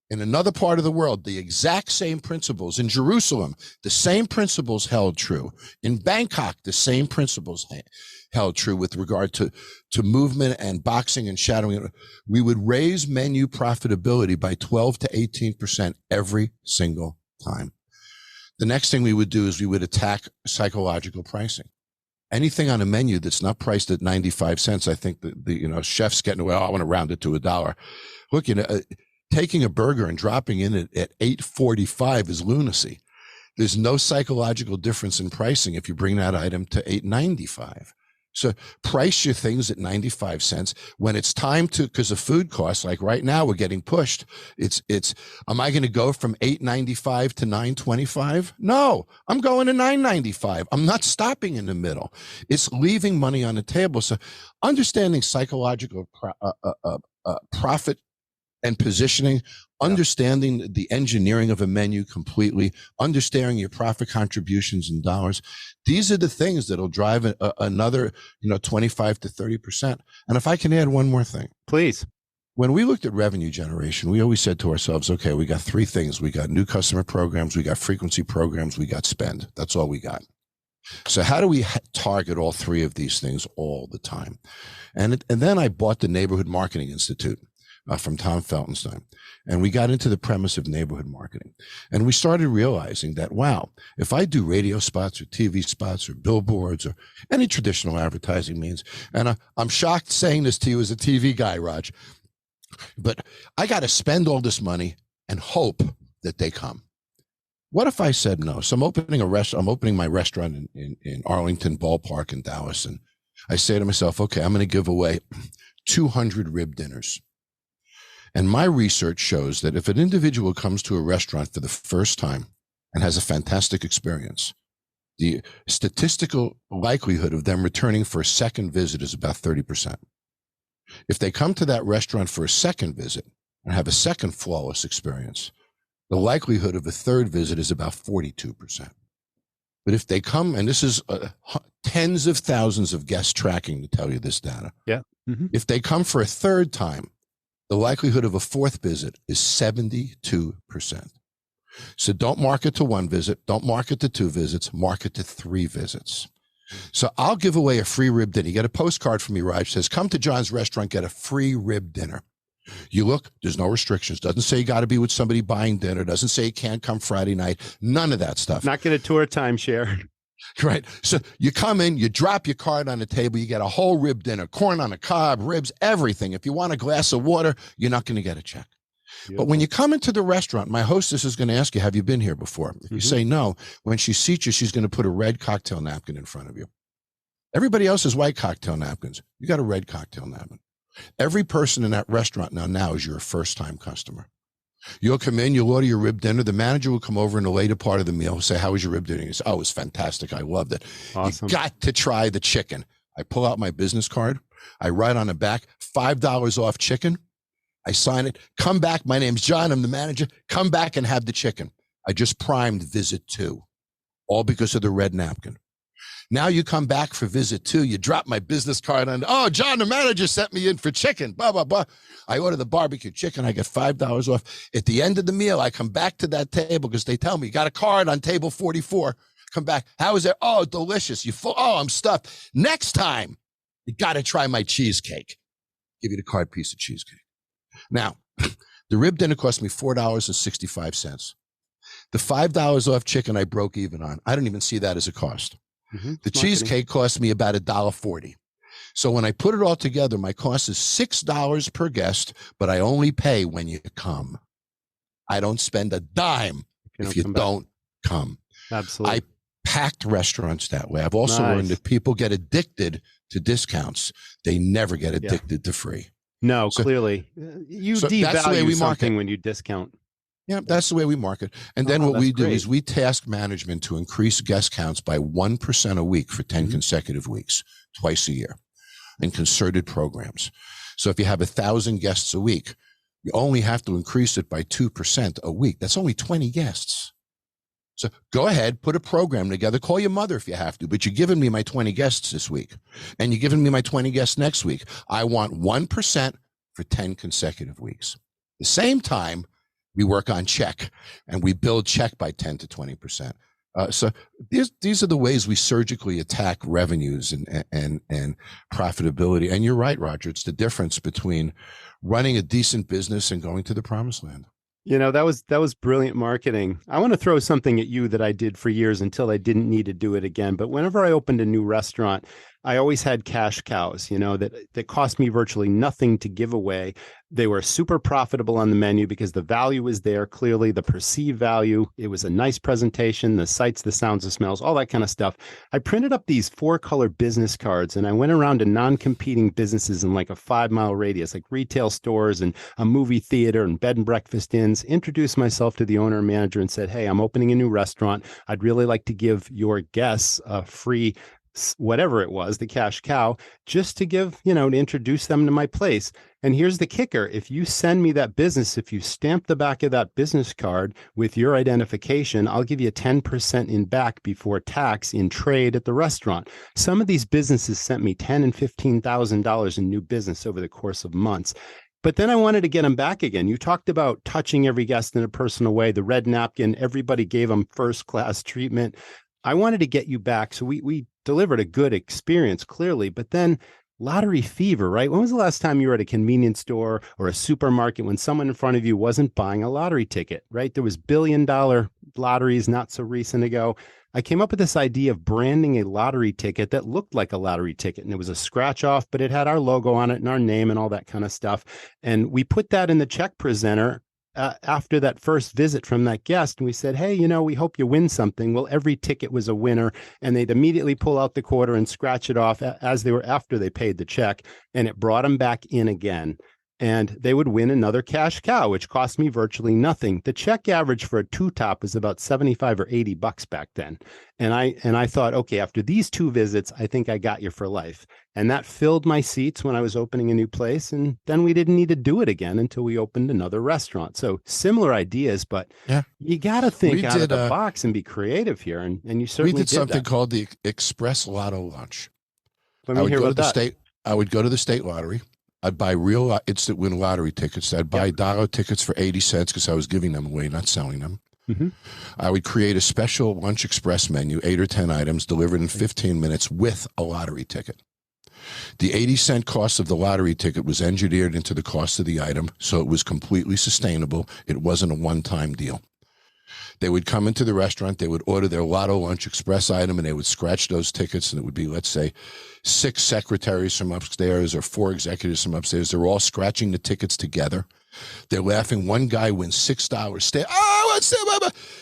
In another part of the world, the exact same principles. In Jerusalem, the same principles held true. In Bangkok, the same principles held true with regard to movement and boxing and shadowing. We would raise menu profitability by 12 to 18% every single time. The next thing we would do is we would attack psychological pricing. Anything on a menu that's not priced at 95 cents, I think the chef's getting away, I want to round it to $1. Look, taking a burger and dropping in it at $8.45 is lunacy. There's no psychological difference in pricing if you bring that item to $8.95. So price your things at 95 cents. When it's time to, because of food costs, like right now we're getting pushed. Am I going to go from $8.95 to $9.25? No, I'm going to $9.95. I'm not stopping in the middle. It's leaving money on the table. So understanding psychological profit and positioning, understanding the engineering of a menu completely, understanding your profit contributions in dollars. These are the things that'll drive another, 25 to 30%. And if I can add one more thing. Please. When we looked at revenue generation, we always said to ourselves, okay, we got three things. We got new customer programs, we got frequency programs, we got spend. That's all we got. So how do we target all three of these things all the time? And then I bought the Neighborhood Marketing Institute from Tom Feltenstein. And we got into the premise of neighborhood marketing. And we started realizing that, wow, if I do radio spots or TV spots or billboards or any traditional advertising means, and I'm shocked saying this to you as a TV guy, Raj, but I got to spend all this money and hope that they come. What if I said no? So I'm opening my restaurant in Arlington Ballpark in Dallas. And I say to myself, okay, I'm going to give away 200 rib dinners. And my research shows that if an individual comes to a restaurant for the first time and has a fantastic experience, the statistical likelihood of them returning for a second visit is about 30%. If they come to that restaurant for a second visit and have a second flawless experience, the likelihood of a third visit is about 42%. But if they come, and this is tens of thousands of guests tracking to tell you this data. Yeah. Mm-hmm. If they come for a third time, the likelihood of a fourth visit is 72%. So don't market to one visit, don't market to two visits, market to three visits. So I'll give away a free rib dinner. You get a postcard from me, Raj, says, come to John's restaurant, get a free rib dinner. You look, there's no restrictions. Doesn't say you got to be with somebody buying dinner. Doesn't say you can't come Friday night. None of that stuff. Not get a tour timeshare. Right. So you come in, you drop your card on the table, you get a whole rib dinner, corn on the cob, ribs, everything. If you want a glass of water, you're not going to get a check. Beautiful. But when you come into the restaurant, my hostess is going to ask you, have you been here before? If you say no, when she seats you, she's going to put a red cocktail napkin in front of you. Everybody else has white cocktail napkins. You got a red cocktail napkin. Every person in that restaurant now is your first-time customer. You'll come in, you'll order your rib dinner. The manager will come over in the later part of the meal, say, how was your rib dinner? You say, oh, it was fantastic. I loved it. Awesome. You got to try the chicken. I pull out my business card. I write on the back, $5 off chicken. I sign it. Come back. My name's John. I'm the manager. Come back and have the chicken. I just primed visit 2, all because of the red napkin. Now you come back for visit 2. You drop my business card on. Oh, John, the manager sent me in for chicken. Blah, blah, blah. I order the barbecue chicken. I get $5 off. At the end of the meal, I come back to that table because they tell me, you got a card on table 44. Come back. How is it? Oh, delicious. You full? Oh, I'm stuffed. Next time, you got to try my cheesecake. Give you the card piece of cheesecake. Now, the rib dinner cost me $4.65. The $5 off chicken I broke even on. I don't even see that as a cost. The cheesecake cost me about $1.40. So when I put it all together, my cost is $6 per guest, but I only pay when you come. I don't spend a dime if you don't come. Absolutely. I packed restaurants that way. I've also learned that people get addicted to discounts. They never get addicted to free. No, clearly. You devalue something when you discount. Yeah, that's the way we market. And then what we do is we task management to increase guest counts by 1% a week for 10 consecutive weeks, twice a year, in concerted programs. So if you have 1,000 guests a week, you only have to increase it by 2% a week. That's only 20 guests. So go ahead, put a program together, call your mother if you have to, but you're giving me my 20 guests this week, and you're giving me my 20 guests next week. I want 1% for 10 consecutive weeks. At the same time, We work on check, and we build check by 10 to 20%. So these are the ways we surgically attack revenues and profitability. And you're right, Roger. It's the difference between running a decent business and going to the promised land. You know, that was brilliant marketing. I want to throw something at you that I did for years until I didn't need to do it again. But whenever I opened a new restaurant, I always had cash cows, you know, that cost me virtually nothing to give away. They were super profitable on the menu because the value was there, clearly the perceived value. It was a nice presentation, the sights, the sounds, the smells, all that kind of stuff. I printed up these 4-color business cards and I went around to non-competing businesses in like a 5-mile radius, like retail stores and a movie theater and bed and breakfast inns, introduced myself to the owner and manager and said, hey, I'm opening a new restaurant. I'd really like to give your guests a free whatever it was, the cash cow, just to give, you know, to introduce them to my place. And here's the kicker. If you send me that business, if you stamp the back of that business card with your identification, I'll give you 10% in back before tax in trade at the restaurant. Some of these businesses sent me $10,000 and $15,000 in new business over the course of months. But then I wanted to get them back again. You talked about touching every guest in a personal way, the red napkin, everybody gave them first-class treatment. I wanted to get you back. So we delivered a good experience, clearly, but then lottery fever, right? When was the last time you were at a convenience store or a supermarket when someone in front of you wasn't buying a lottery ticket, right? There was billion-dollar lotteries not so recent ago. I came up with this idea of branding a lottery ticket that looked like a lottery ticket, and it was a scratch off, but it had our logo on it and our name and all that kind of stuff. And we put that in the check presenter after that first visit from that guest. And we said, hey, you know, we hope you win something. Well, every ticket was a winner, and they'd immediately pull out the quarter and scratch it off after they paid the check, and it brought them back in again. And they would win another cash cow, which cost me virtually nothing. The check average for a 2-top was about $75 or $80 back then. And I thought, okay, after these 2 visits, I think I got you for life. And that filled my seats when I was opening a new place. And then we didn't need to do it again until we opened another restaurant. So similar ideas, but yeah, you got to think out of the box and be creative here. And you certainly did. We did something called the Express Lotto Lunch. Let me hear about that. I would go to the state lottery. I'd buy real instant win lottery tickets. I'd buy dollar tickets for 80 cents because I was giving them away, not selling them. Mm-hmm. I would create a special lunch express menu, 8 or 10 items delivered in 15 minutes with a lottery ticket. The 80-cent cost of the lottery ticket was engineered into the cost of the item, so it was completely sustainable. It wasn't a one-time deal. They would come into the restaurant, they would order their Lotto Lunch Express item, and they would scratch those tickets, and it would be, let's say, 6 secretaries from upstairs or 4 executives from upstairs. They're all scratching the tickets together. They're laughing. One guy wins $6.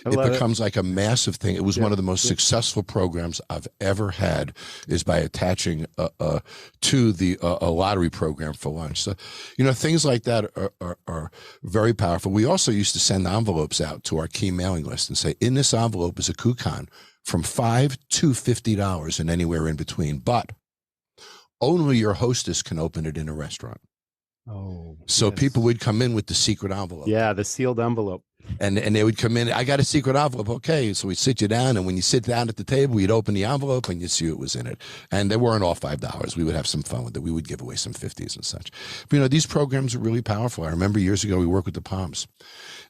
It becomes like a massive thing. It was one of the most successful programs I've ever had, is by attaching to the a lottery program for lunch. So, you know, things like that are very powerful. We also used to send envelopes out to our key mailing list and say, in this envelope is a coupon from $5 to $50 and anywhere in between, but only your hostess can open it in a restaurant. Oh, so yes. People would come in with the secret envelope. Yeah, the sealed envelope. And they would come in, I got a secret envelope. Okay. So we'd sit you down, and when you sit down at the table, you'd open the envelope and you'd see what was in it. And they weren't all $5. We would have some fun with it. We would give away some 50s and such. But, you know, these programs are really powerful. I remember years ago, we worked with the Palms,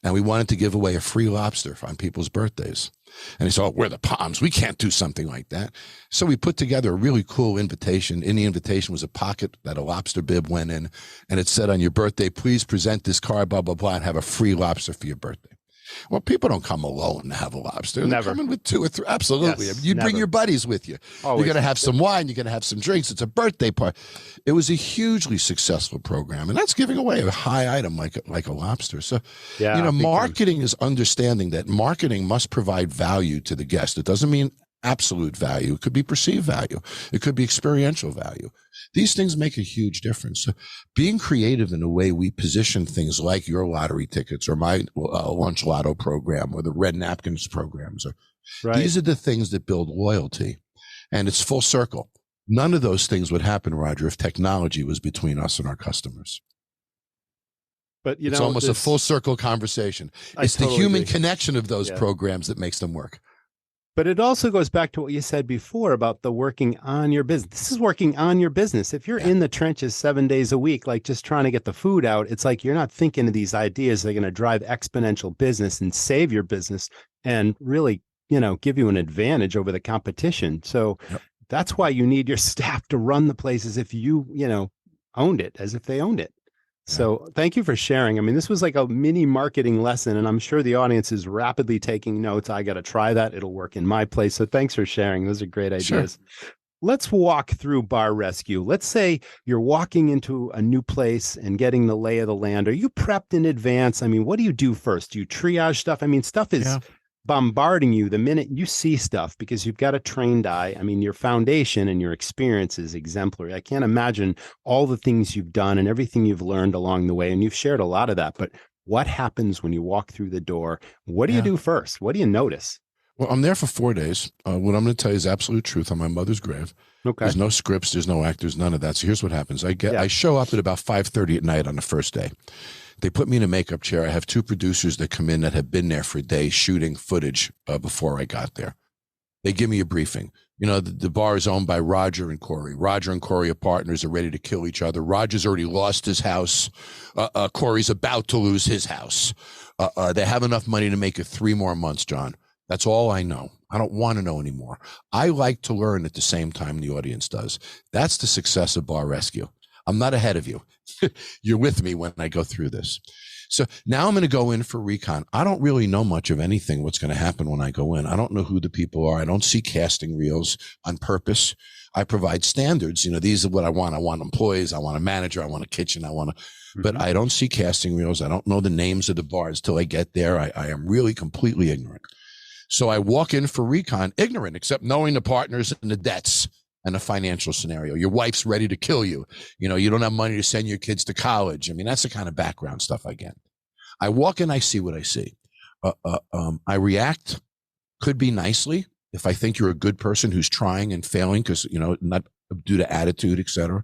and we wanted to give away a free lobster on people's birthdays. And they said, oh, we're the Palms. We can't do something like that. So we put together a really cool invitation. In the invitation was a pocket that a lobster bib went in, and it said, on your birthday, please present this card, blah, blah, blah, and have a free lobster for your birthday. Well, people don't come alone to have a lobster. They're coming with 2 or 3. Absolutely. Yes, I mean, you'd bring your buddies with you. Always. You're going to have some wine. You're going to have some drinks. It's a birthday party. It was a hugely successful program, and that's giving away a high item like a lobster. So, you know, marketing is understanding that marketing must provide value to the guest. It doesn't mean absolute value. It could be perceived value. It could be experiential value. These things make a huge difference. So being creative in the way we position things like your lottery tickets or my lunch lotto program or the red napkins programs, these are the things that build loyalty. And it's full circle. None of those things would happen, Roger, if technology was between us and our customers. But, you know, it's almost a full circle conversation. It's the human connection of those programs that makes them work. But it also goes back to what you said before about the working on your business. This is working on your business. If you're in the trenches 7 days a week, like just trying to get the food out, it's like you're not thinking of these ideas that are going to drive exponential business and save your business and really, give you an advantage over the competition. So that's why you need your staff to run the place as if you, owned it, as if they owned it. So thank you for sharing. I mean, this was like a mini marketing lesson, and I'm sure the audience is rapidly taking notes. I got to try that. It'll work in my place. So thanks for sharing. Those are great ideas. Sure. Let's walk through bar rescue. Let's say you're walking into a new place and getting the lay of the land. Are you prepped in advance? I mean, what do you do first? Do you triage stuff? I mean, stuff is bombarding you the minute you see stuff because you've got a trained eye. I mean, your foundation and your experience is exemplary. I can't imagine all the things you've done and everything you've learned along the way. And you've shared a lot of that. But what happens when you walk through the door? What do you do first? What do you notice? Well, I'm there for 4 days. What I'm going to tell you is absolute truth on my mother's grave. Okay. There's no scripts. There's no actors, none of that. So here's what happens. I show up at about 5:30 at night on the first day. They put me in a makeup chair. I have 2 producers that come in that have been there for days shooting footage before I got there. They give me a briefing. The bar is owned by Roger and Corey. Roger and Corey are partners, are ready to kill each other. Roger's already lost his house. Corey's about to lose his house. They have enough money to make it 3 more months, John. That's all I know. I don't want to know anymore. I like to learn at the same time the audience does. That's the success of Bar Rescue. I'm not ahead of you. You're with me when I go through this. So now I'm going to go in for recon. I don't really know much of anything, what's going to happen when I go in. I don't know who the people are. I don't see casting reels on purpose. I provide standards. These are what I want. I want employees. I want a manager. I want a kitchen. But I don't see casting reels. I don't know the names of the bars till I get there. I am really completely ignorant. So I walk in for recon ignorant, except knowing the partners and the debts and the financial scenario. Your wife's ready to kill you. You don't have money to send your kids to college. I mean, that's the kind of background stuff I get. I walk in, I see what I see. I react, could be nicely, if I think you're a good person who's trying and failing because, not due to attitude, etc.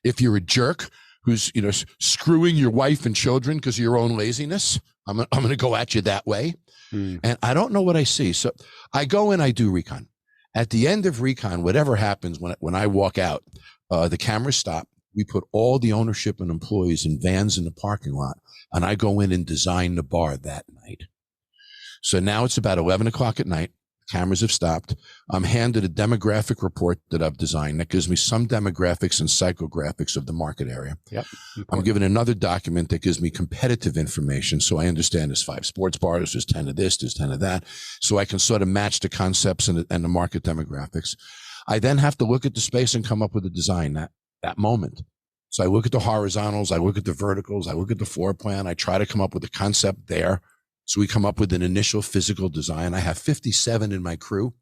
If you're a jerk who's, screwing your wife and children because of your own laziness, I'm going to go at you that way. And I don't know what I see. So I go in, I do recon. At the end of recon, whatever happens when I walk out, the cameras stop. We put all the ownership and employees in vans in the parking lot, and I go in and design the bar that night. So now it's about 11 o'clock at night. Cameras have stopped. I'm handed a demographic report that I've designed that gives me some demographics and psychographics of the market area. Yep. I'm given another document that gives me competitive information. So I understand there's 5 sports bars, there's 10 of this, there's 10 of that. So I can sort of match the concepts and the market demographics. I then have to look at the space and come up with a design that moment. So I look at the horizontals, I look at the verticals, I look at the floor plan. I try to come up with a concept there. So we come up with an initial physical design. I have 57 in my crew.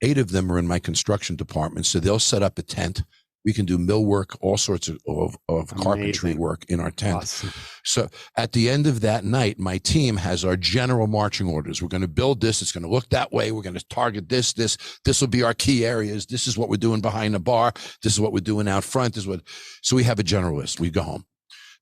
8 of them are in my construction department. So they'll set up a tent. We can do millwork, all sorts of carpentry work in our tent. Awesome. So at the end of that night, my team has our general marching orders. We're going to build this. It's going to look that way. We're going to target this. This will be our key areas. This is what we're doing behind the bar. This is what we're doing out front. So we have a general list. We go home.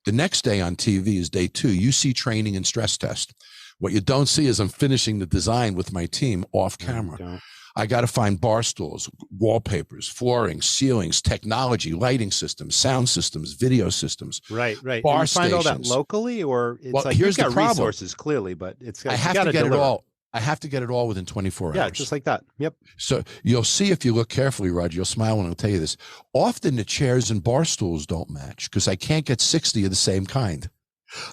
The next day on TV is day 2. You see training and stress test. What you don't see is I'm finishing the design with my team off camera. I got to find bar stools, wallpapers, flooring, ceilings, technology, lighting systems, sound systems, video systems. Right. Bar you find stations. all that locally, or it's well, like here's you've got the problem. Resources clearly, but I have to get it all. I have to get it all within 24 hours. Yeah, just like that. Yep. So you'll see if you look carefully, Roger, you'll smile when I'll tell you this. Often the chairs and bar stools don't match because I can't get 60 of the same kind.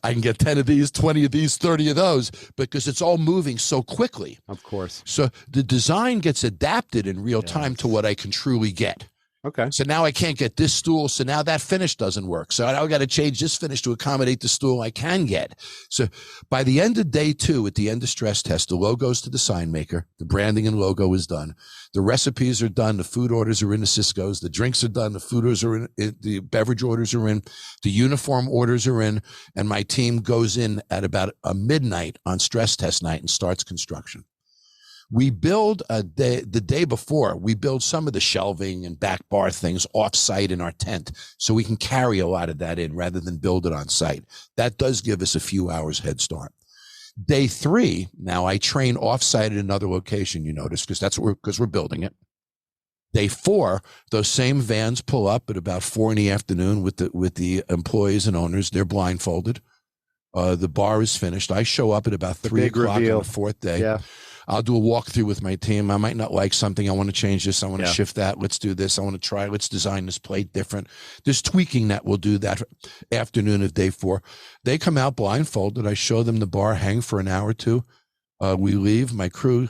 I can get 10 of these, 20 of these, 30 of those, because it's all moving so quickly. Of course. So the design gets adapted in real time to what I can truly get. Okay. So now I can't get this stool. So now that finish doesn't work. So now I got to change this finish to accommodate the stool I can get. So by the end of day 2, at the end of stress test, the logo's to the sign maker. The branding and logo is done. The recipes are done. The food orders are in the Cisco's. The drinks are done. The food orders are in. The beverage orders are in. The uniform orders are in. And my team goes in at about midnight on stress test night and starts construction. We build the day before, we build some of the shelving and back bar things off-site in our tent so we can carry a lot of that in rather than build it on site. That does give us a few hours head start. Day 3, now I train offsite at another location, you notice, because we're building it. Day 4, those same vans pull up at about 4 in the afternoon with the employees and owners. They're blindfolded. The bar is finished. I show up at about 3 o'clock on the 4th day. Yeah. I'll do a walkthrough with my team. I might not like something. I want to change this. I want to shift that. Let's do this. I want to try. Let's design this plate different. There's tweaking that we'll do that afternoon of day 4. They come out blindfolded. I show them the bar, hang for an hour or two. We leave. My crew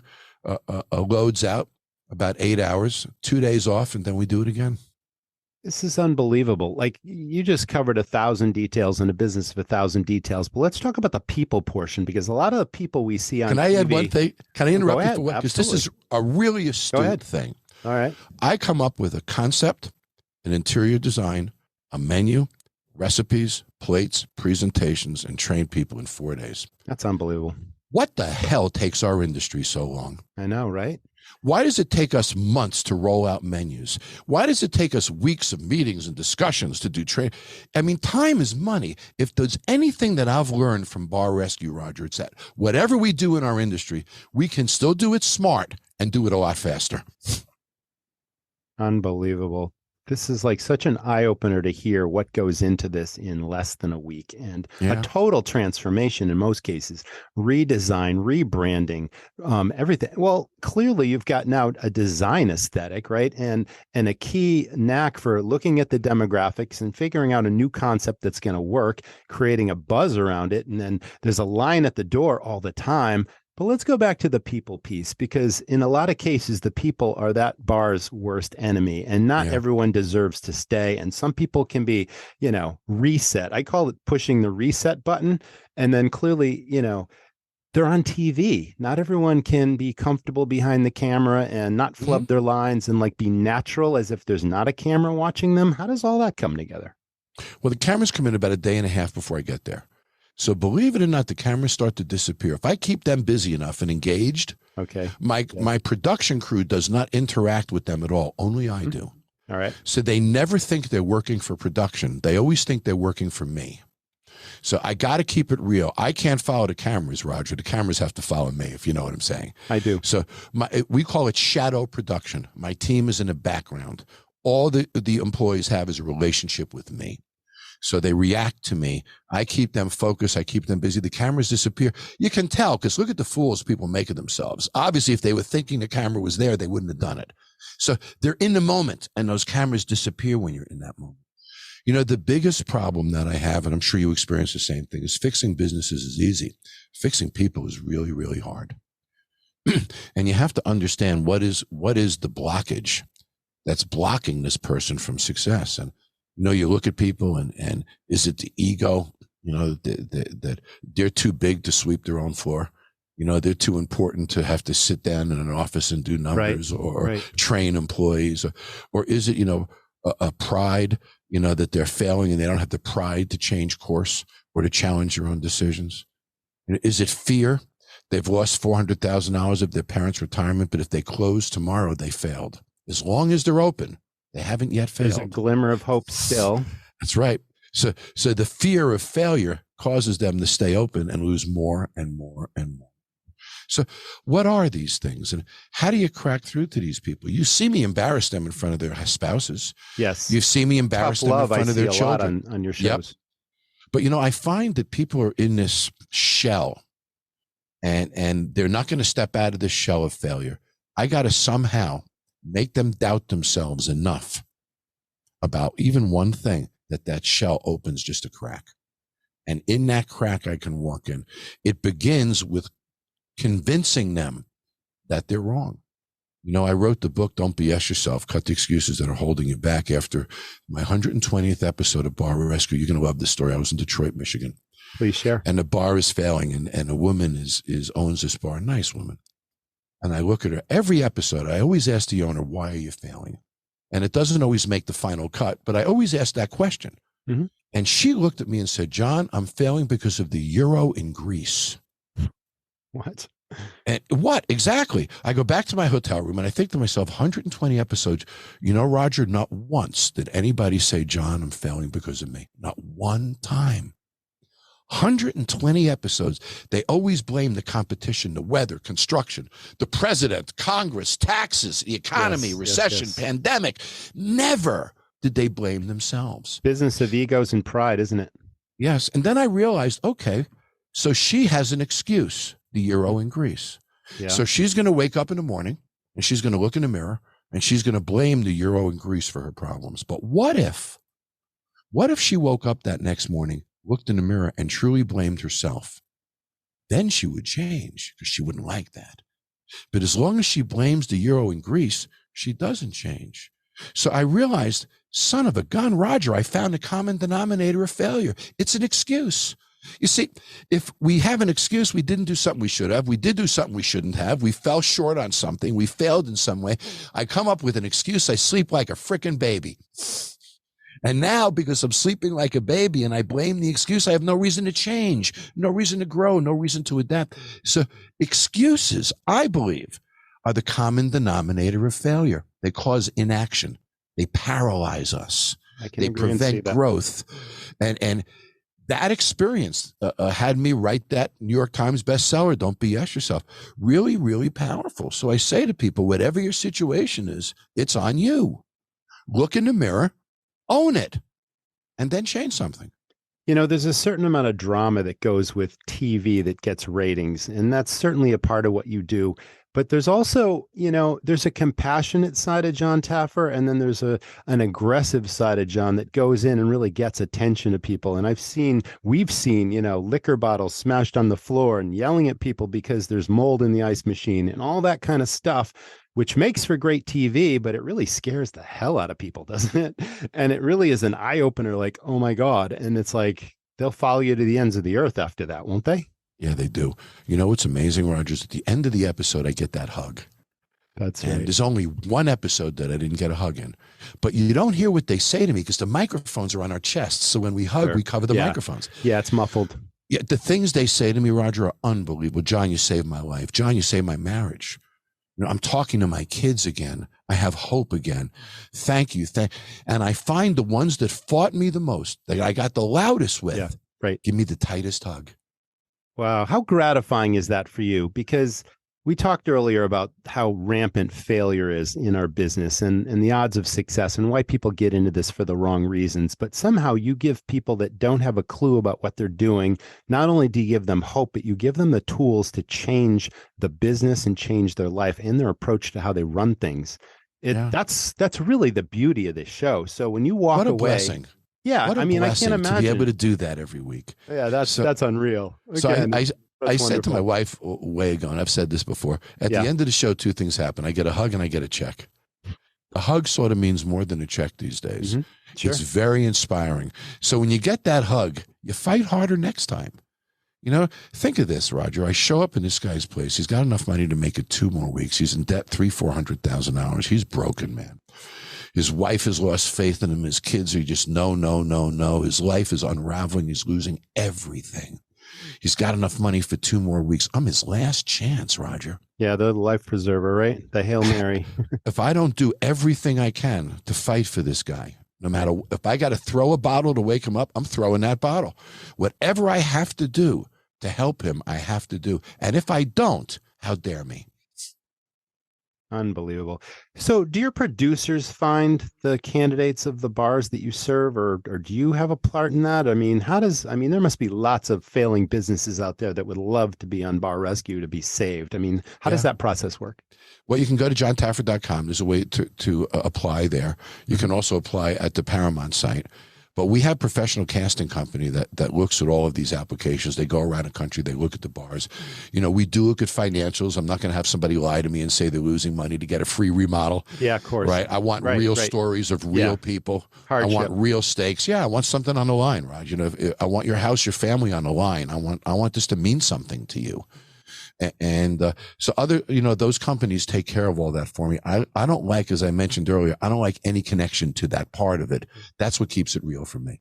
loads out about 8 hours, 2 days off, and then we do it again. This is unbelievable. Like, you just covered 1,000 details in a business of 1,000 details, but let's talk about the people portion, because a lot of the people we see on Can I add TV, one thing? Can I interrupt you ahead. for what? Because this is a really astute thing. All right. I come up with a concept, an interior design, a menu, recipes, plates, presentations, and train people in 4 days. That's unbelievable. What the hell takes our industry so long? I know, right? Why does it take us months to roll out menus? Why does it take us weeks of meetings and discussions to do training? I mean, time is money. If there's anything that I've learned from Bar Rescue, Roger, it's that whatever we do in our industry, we can still do it smart and do it a lot faster. Unbelievable. This is like such an eye-opener to hear what goes into this in less than a week, and a total transformation in most cases, redesign, rebranding, everything. Well, clearly you've got now a design aesthetic, right? And a key knack for looking at the demographics and figuring out a new concept that's going to work, creating a buzz around it. And then there's a line at the door all the time. But let's go back to the people piece, because in a lot of cases, the people are that bar's worst enemy, and not everyone deserves to stay. And some people can be, reset. I call it pushing the reset button. And then clearly, they're on TV. Not everyone can be comfortable behind the camera and not flub their lines and like be natural as if there's not a camera watching them. How does all that come together? Well, the cameras come in about a day and a half before I get there. So believe it or not, the cameras start to disappear. If I keep them busy enough and engaged, my production crew does not interact with them at all. Only I do. All right. So they never think they're working for production. They always think they're working for me. So I got to keep it real. I can't follow the cameras, Roger. The cameras have to follow me, if you know what I'm saying. I do. So we call it shadow production. My team is in the background. All the employees have is a relationship with me. So they react to me. I keep them focused. I keep them busy. The cameras disappear. You can tell, because look at the fools people make of themselves. Obviously, if they were thinking the camera was there, they wouldn't have done it. So they're in the moment, and those cameras disappear when you're in that moment. The biggest problem that I have, and I'm sure you experience the same thing, is fixing businesses is easy. Fixing people is really, really hard. And you have to understand what is the blockage that's blocking this person from success. And you look at people and is it the ego, that they're too big to sweep their own floor. They're too important to have to sit down in an office and do numbers or train employees. Or is it, a pride, that they're failing and they don't have the pride to change course or to challenge their own decisions? Is it fear? They've lost $400,000 of their parents' retirement, but if they close tomorrow, they failed. As long as they're open, they haven't yet failed. There's a glimmer of hope still. That's right. So the fear of failure causes them to stay open and lose more and more and more. So what are these things, and how do you crack through to these people? You see me embarrass them in front of their spouses. Yes. You see me embarrass them in front of their children. On your shows. Yep. But I find that people are in this shell, and they're not going to step out of this shell of failure. I got to somehow make them doubt themselves enough about even one thing that shell opens just a crack. And in that crack, I can walk in. It begins with convincing them that they're wrong. I wrote the book, Don't BS Yourself, Cut the Excuses That Are Holding You Back, after my 120th episode of Bar Rescue. You're going to love this story. I was in Detroit, Michigan. Please share. And the bar is failing, and a woman owns this bar, a nice woman. And I look at her every episode. I always ask the owner, why are you failing? And it doesn't always make the final cut, but I always ask that question. Mm-hmm. And she looked at me and said, John, I'm failing because of the euro in Greece. What? And what? Exactly. I go back to my hotel room and I think to myself, 120 episodes. Roger, not once did anybody say, John, I'm failing because of me. Not one time. 120 episodes. They always blame the competition, the weather, construction, the president, Congress, taxes, the economy, recession, pandemic. Never did they blame themselves. Business of egos and pride, isn't it? Yes. And then I realized, okay, so she has an excuse, the Euro in Greece. Yeah. So she's going to wake up in the morning and she's going to look in the mirror and she's going to blame the Euro in Greece for her problems. But what if she woke up that next morning, looked in the mirror and truly blamed herself? Then she would change because she wouldn't like that. But as long as she blames the Euro in Greece, she doesn't change. So I realized, son of a gun, Roger, I found a common denominator of failure. It's an excuse. You see, if we have an excuse, we didn't do something we should have. We did do something we shouldn't have. We fell short on something. We failed in some way. I come up with an excuse. I sleep like a frickin' baby. And now, because I'm sleeping like a baby and I blame the excuse, I have no reason to change, no reason to grow, no reason to adapt. So excuses, I believe, are the common denominator of failure. They cause inaction. They paralyze us. They prevent growth. And that experience had me write that New York Times bestseller, Don't BS Yourself. Really, really powerful. So I say to people, whatever your situation is, it's on you. Look in the mirror, own it, and then change something. You know, there's a certain amount of drama that goes with TV that gets ratings, and that's certainly a part of what you do. But there's also, you know, there's a compassionate side of John Taffer, and then there's an aggressive side of John that goes in and really gets attention to people. And we've seen, you know, liquor bottles smashed on the floor and yelling at people because there's mold in the ice machine and all that kind of stuff, which makes for great TV, but it really scares the hell out of people, doesn't it? And it really is an eye opener, like, oh my God. And it's like, they'll follow you to the ends of the earth after that, won't they? Yeah, they do. You know what's amazing, Rogers? At the end of the episode, I get that hug. That's and right. There's only one episode that I didn't get a hug in. But you don't hear what they say to me because the microphones are on our chests. So when we hug, we cover the microphones. Yeah, it's muffled. Yeah, the things they say to me, Roger, are unbelievable. John, you saved my life. John, you saved my marriage. You know, I'm talking to my kids again. I have hope again. Thank you. And I find the ones that fought me the most, that I got the loudest with, give me the tightest hug. Wow. How gratifying is that for you? Because we talked earlier about how rampant failure is in our business and the odds of success and why people get into this for the wrong reasons. But somehow you give people that don't have a clue about what they're doing, not only do you give them hope, but you give them the tools to change the business and change their life and their approach to how they run things. That's really the beauty of this show. So when you walk away. What a blessing. Yeah, I mean, I can't imagine to be able to do that every week. Yeah, that's unreal. Again, so I said to my wife way ago, and I've said this before, at the end of the show, two things happen. I get a hug and I get a check. A hug sort of means more than a check these days. Mm-hmm. Sure. It's very inspiring. So when you get that hug, you fight harder next time. You know, think of this, Roger. I show up in this guy's place. He's got enough money to make it 2 more weeks. He's in debt $300,000-$400,000. He's broken, man. His wife has lost faith in him. His kids are just no. His life is unraveling. He's losing everything. He's got enough money for 2 more weeks. I'm his last chance, Roger. Yeah, the life preserver, right? The Hail Mary. If I don't do everything I can to fight for this guy, no matter if I got to throw a bottle to wake him up, I'm throwing that bottle. Whatever I have to do to help him, I have to do. And if I don't, how dare me? Unbelievable. So do your producers find the candidates of the bars that you serve, or do you have a part in that? I mean, there must be lots of failing businesses out there that would love to be on Bar Rescue to be saved. I mean, how does that process work? Well, you can go to johntaffer.com. There's a way to apply there. You can also apply at the Paramount site. But we have a professional casting company that looks at all of these applications. They go around the country. They look at the bars. You know, we do look at financials. I'm not going to have somebody lie to me and say they're losing money to get a free remodel. Yeah, of course. Right? I want real stories of real people. Hardship. I want real stakes. Yeah, I want something on the line, Raj. You know, I want your house, your family on the line. I want this to mean something to you. And so those companies take care of all that for me. I don't like, as I mentioned earlier, I don't like any connection to that part of it. That's what keeps it real for me.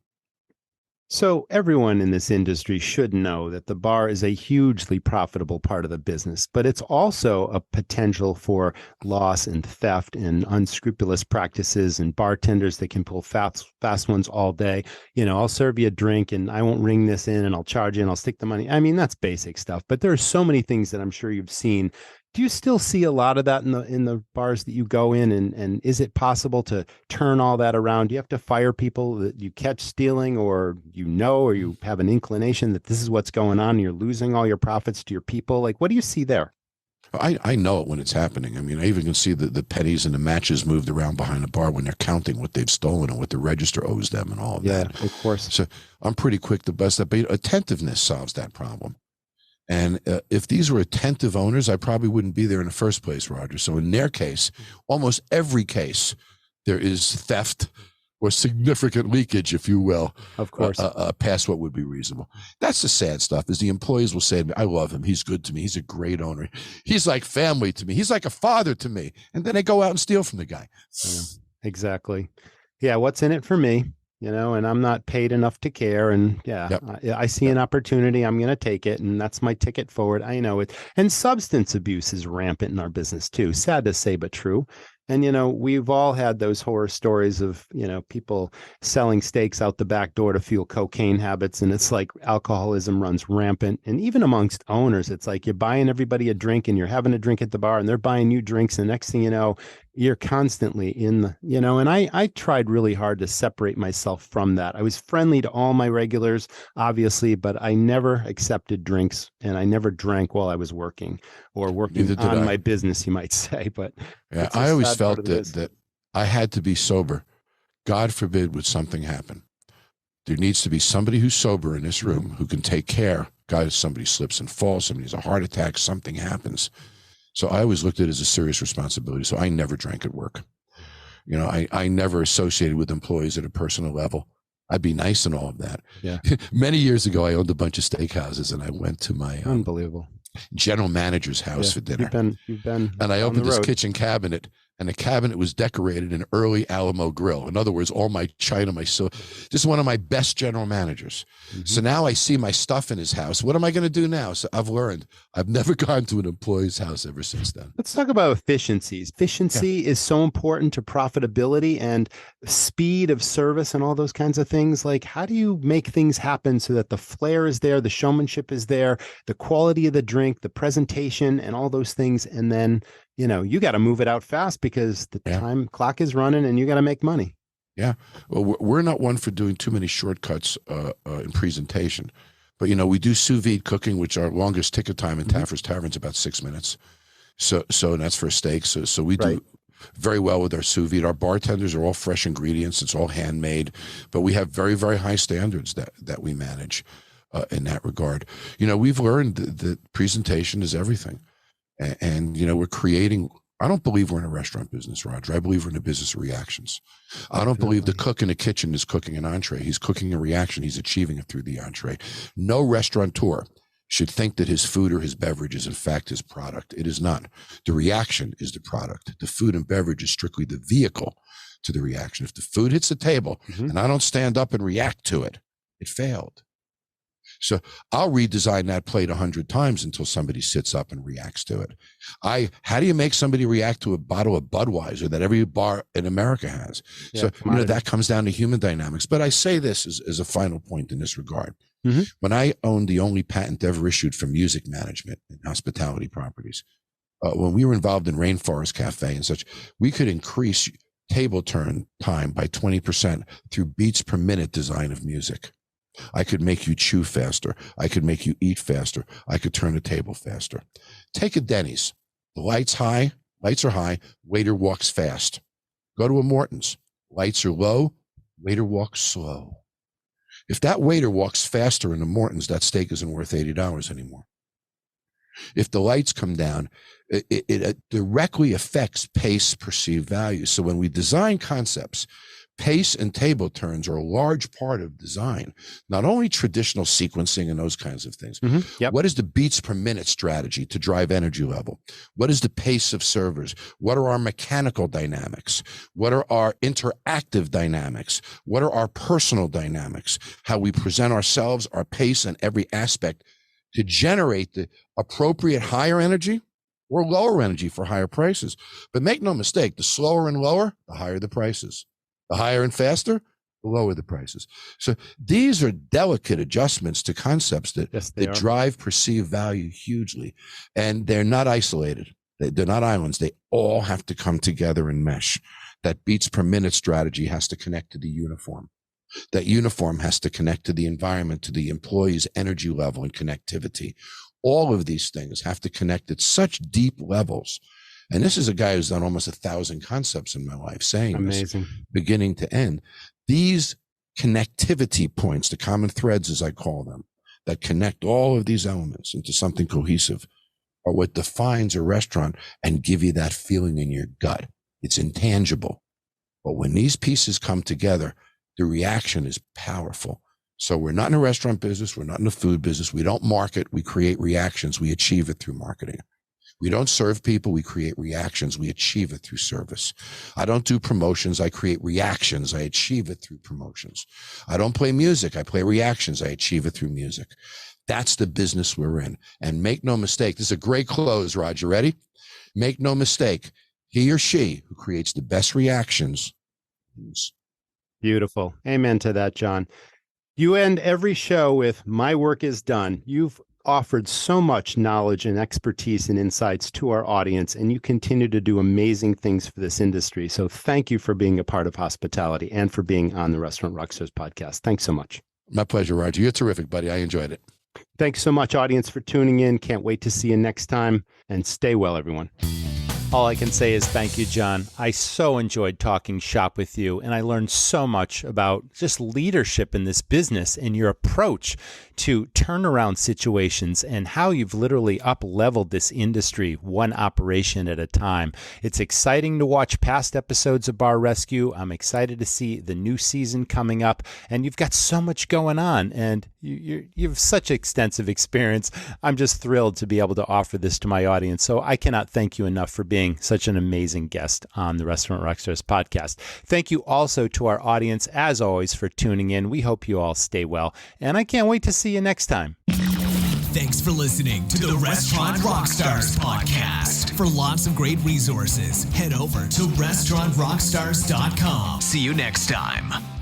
So everyone in this industry should know that the bar is a hugely profitable part of the business, but it's also a potential for loss and theft and unscrupulous practices and bartenders that can pull fast ones all day. I'll serve you a drink and I won't ring this in and I'll charge you and I'll stick the money. I mean, that's basic stuff, but there are so many things that I'm sure you've seen. Do you still see a lot of that in the bars that you go in, and is it possible to turn all that around? Do you have to fire people that you catch stealing, or or you have an inclination that this is what's going on and you're losing all your profits to your people? Like, what do you see there? I know it when it's happening. I mean, I even can see the pennies and the matches moved around behind the bar when they're counting what they've stolen and what the register owes them and all of that. Yeah, of course. So I'm pretty quick to bust that. But attentiveness solves that problem. And if these were attentive owners, I probably wouldn't be there in the first place, Roger. So in their case, almost every case, there is theft or significant leakage, if you will, of course, past what would be reasonable. That's the sad stuff, is the employees will say to me, I love him. He's good to me. He's a great owner. He's like family to me. He's like a father to me. And then they go out and steal from the guy. Yeah, exactly. Yeah, what's in it for me? And I'm not paid enough to care. And I see an opportunity, I'm going to take it. And that's my ticket forward. I know it. And substance abuse is rampant in our business too. Sad to say, but true. And, we've all had those horror stories of, people selling steaks out the back door to fuel cocaine habits. And it's like alcoholism runs rampant. And even amongst owners, it's like you're buying everybody a drink and you're having a drink at the bar and they're buying you drinks. And the next thing you know, you're constantly in the, and I tried really hard to separate myself from that. I was friendly to all my regulars, obviously, but I never accepted drinks and I never drank while I was working or working on my business, you might say. But yeah, I always felt that I had to be sober. God forbid would something happen. There needs to be somebody who's sober in this room who can take care. God, if somebody slips and falls, somebody has a heart attack, something happens. So I always looked at it as a serious responsibility. So I never drank at work. I never associated with employees at a personal level. I'd be nice and all of that. Yeah. Many years ago, I owned a bunch of steakhouses and I went to my unbelievable general manager's house for dinner. You've been and I opened this kitchen cabinet, and the cabinet was decorated in early Alamo grill. In other words, all my china, this is one of my best general managers. Mm-hmm. So now I see my stuff in his house. What am I going to do now? So I've learned. I've never gone to an employee's house ever since then. Let's talk about efficiencies. Efficiency is so important to profitability and speed of service and all those kinds of things. Like, how do you make things happen so that the flair is there, the showmanship is there, the quality of the drink, the presentation, and all those things, and then you got to move it out fast because the time clock is running and you got to make money. Yeah. Well, we're not one for doing too many shortcuts in presentation, but we do sous vide cooking, which our longest ticket time in Taffer's Tavern is about 6 minutes. So that's for a steak. So we do very well with our sous vide. Our bartenders are all fresh ingredients. It's all handmade, but we have very, very high standards that we manage in that regard. We've learned that presentation is everything. And we're creating, I don't believe we're in a restaurant business, Roger. I believe we're in a business of reactions. I don't believe the cook in the kitchen is cooking an entree. He's cooking a reaction. He's achieving it through the entree. No restaurateur should think that his food or his beverage is in fact his product. It is not. The reaction is the product. The food and beverage is strictly the vehicle to the reaction. If the food hits the table and I don't stand up and react to it, it failed. So I'll redesign that plate 100 times until somebody sits up and reacts to it. How do you make somebody react to a bottle of Budweiser that every bar in America has? So that comes down to human dynamics. But I say this as a final point in this regard. Mm-hmm. When I owned the only patent ever issued for music management in hospitality properties, when we were involved in Rainforest Cafe and such, we could increase table turn time by 20% through beats per minute design of music. I could make you chew faster. I could make you eat faster. I could turn the table faster. Take a Denny's. The lights are high, waiter walks fast. Go to a Morton's. Lights are low, waiter walks slow. If that waiter walks faster in a Morton's, that steak isn't worth $80 anymore. If the lights come down, it directly affects pace, perceived value. So when we design concepts, Pace and table turns are a large part of design, not only traditional sequencing and those kinds of things. Yep. What is the beats per minute strategy to drive energy level? What is the pace of servers? What are our mechanical dynamics? What are our interactive dynamics? What are our personal dynamics? How we present ourselves, our pace, and every aspect to generate the appropriate higher energy or lower energy for higher prices. But make no mistake, the slower and lower, the higher the prices. The higher and faster, the lower the prices. So these are delicate adjustments to concepts that, that drive perceived value hugely. And they're not isolated. They're not islands. They all have to come together and mesh. That beats per minute strategy has to connect to the uniform. That uniform has to connect to the environment, to the employee's energy level and connectivity. All of these things have to connect at such deep levels. And this is a guy who's done almost 1,000 concepts in my life, saying amazing, this, beginning to end. These connectivity points, the common threads, as I call them, that connect all of these elements into something cohesive, are what defines a restaurant and give you that feeling in your gut. It's intangible. But when these pieces come together, the reaction is powerful. So we're not in a restaurant business. We're not in the food business. We don't market. We create reactions. We achieve it through marketing. We don't serve people. We create reactions. We achieve it through service. I don't do promotions. I create reactions. I achieve it through promotions. I don't play music. I play reactions. I achieve it through music. That's the business we're in. And make no mistake, this is a great close, Roger. Ready? Make no mistake, he or she who creates the best reactions wins. Beautiful. Amen to that, John. You end every show with, "My work is done." You've offered so much knowledge and expertise and insights to our audience, and you continue to do amazing things for this industry. So thank you for being a part of hospitality and for being on the Restaurant Rockstars podcast. Thanks so much. My pleasure, Roger. You're terrific, buddy. I enjoyed it. Thanks so much, audience, for tuning in. Can't wait to see you next time, and stay well, everyone. All I can say is thank you, John. I so enjoyed talking shop with you, and I learned so much about just leadership in this business and your approach to turnaround situations and how you've literally up-leveled this industry one operation at a time. It's exciting to watch past episodes of Bar Rescue. I'm excited to see the new season coming up, and you've got so much going on, and you have such extensive experience. I'm just thrilled to be able to offer this to my audience, so I cannot thank you enough for being such an amazing guest on the Restaurant Rockstars podcast. Thank you also to our audience, as always, for tuning in. We hope you all stay well, and I can't wait to see you next time. Thanks for listening to the Restaurant Rockstars podcast. For lots of great resources, head over to restaurantrockstars.com. See you next time.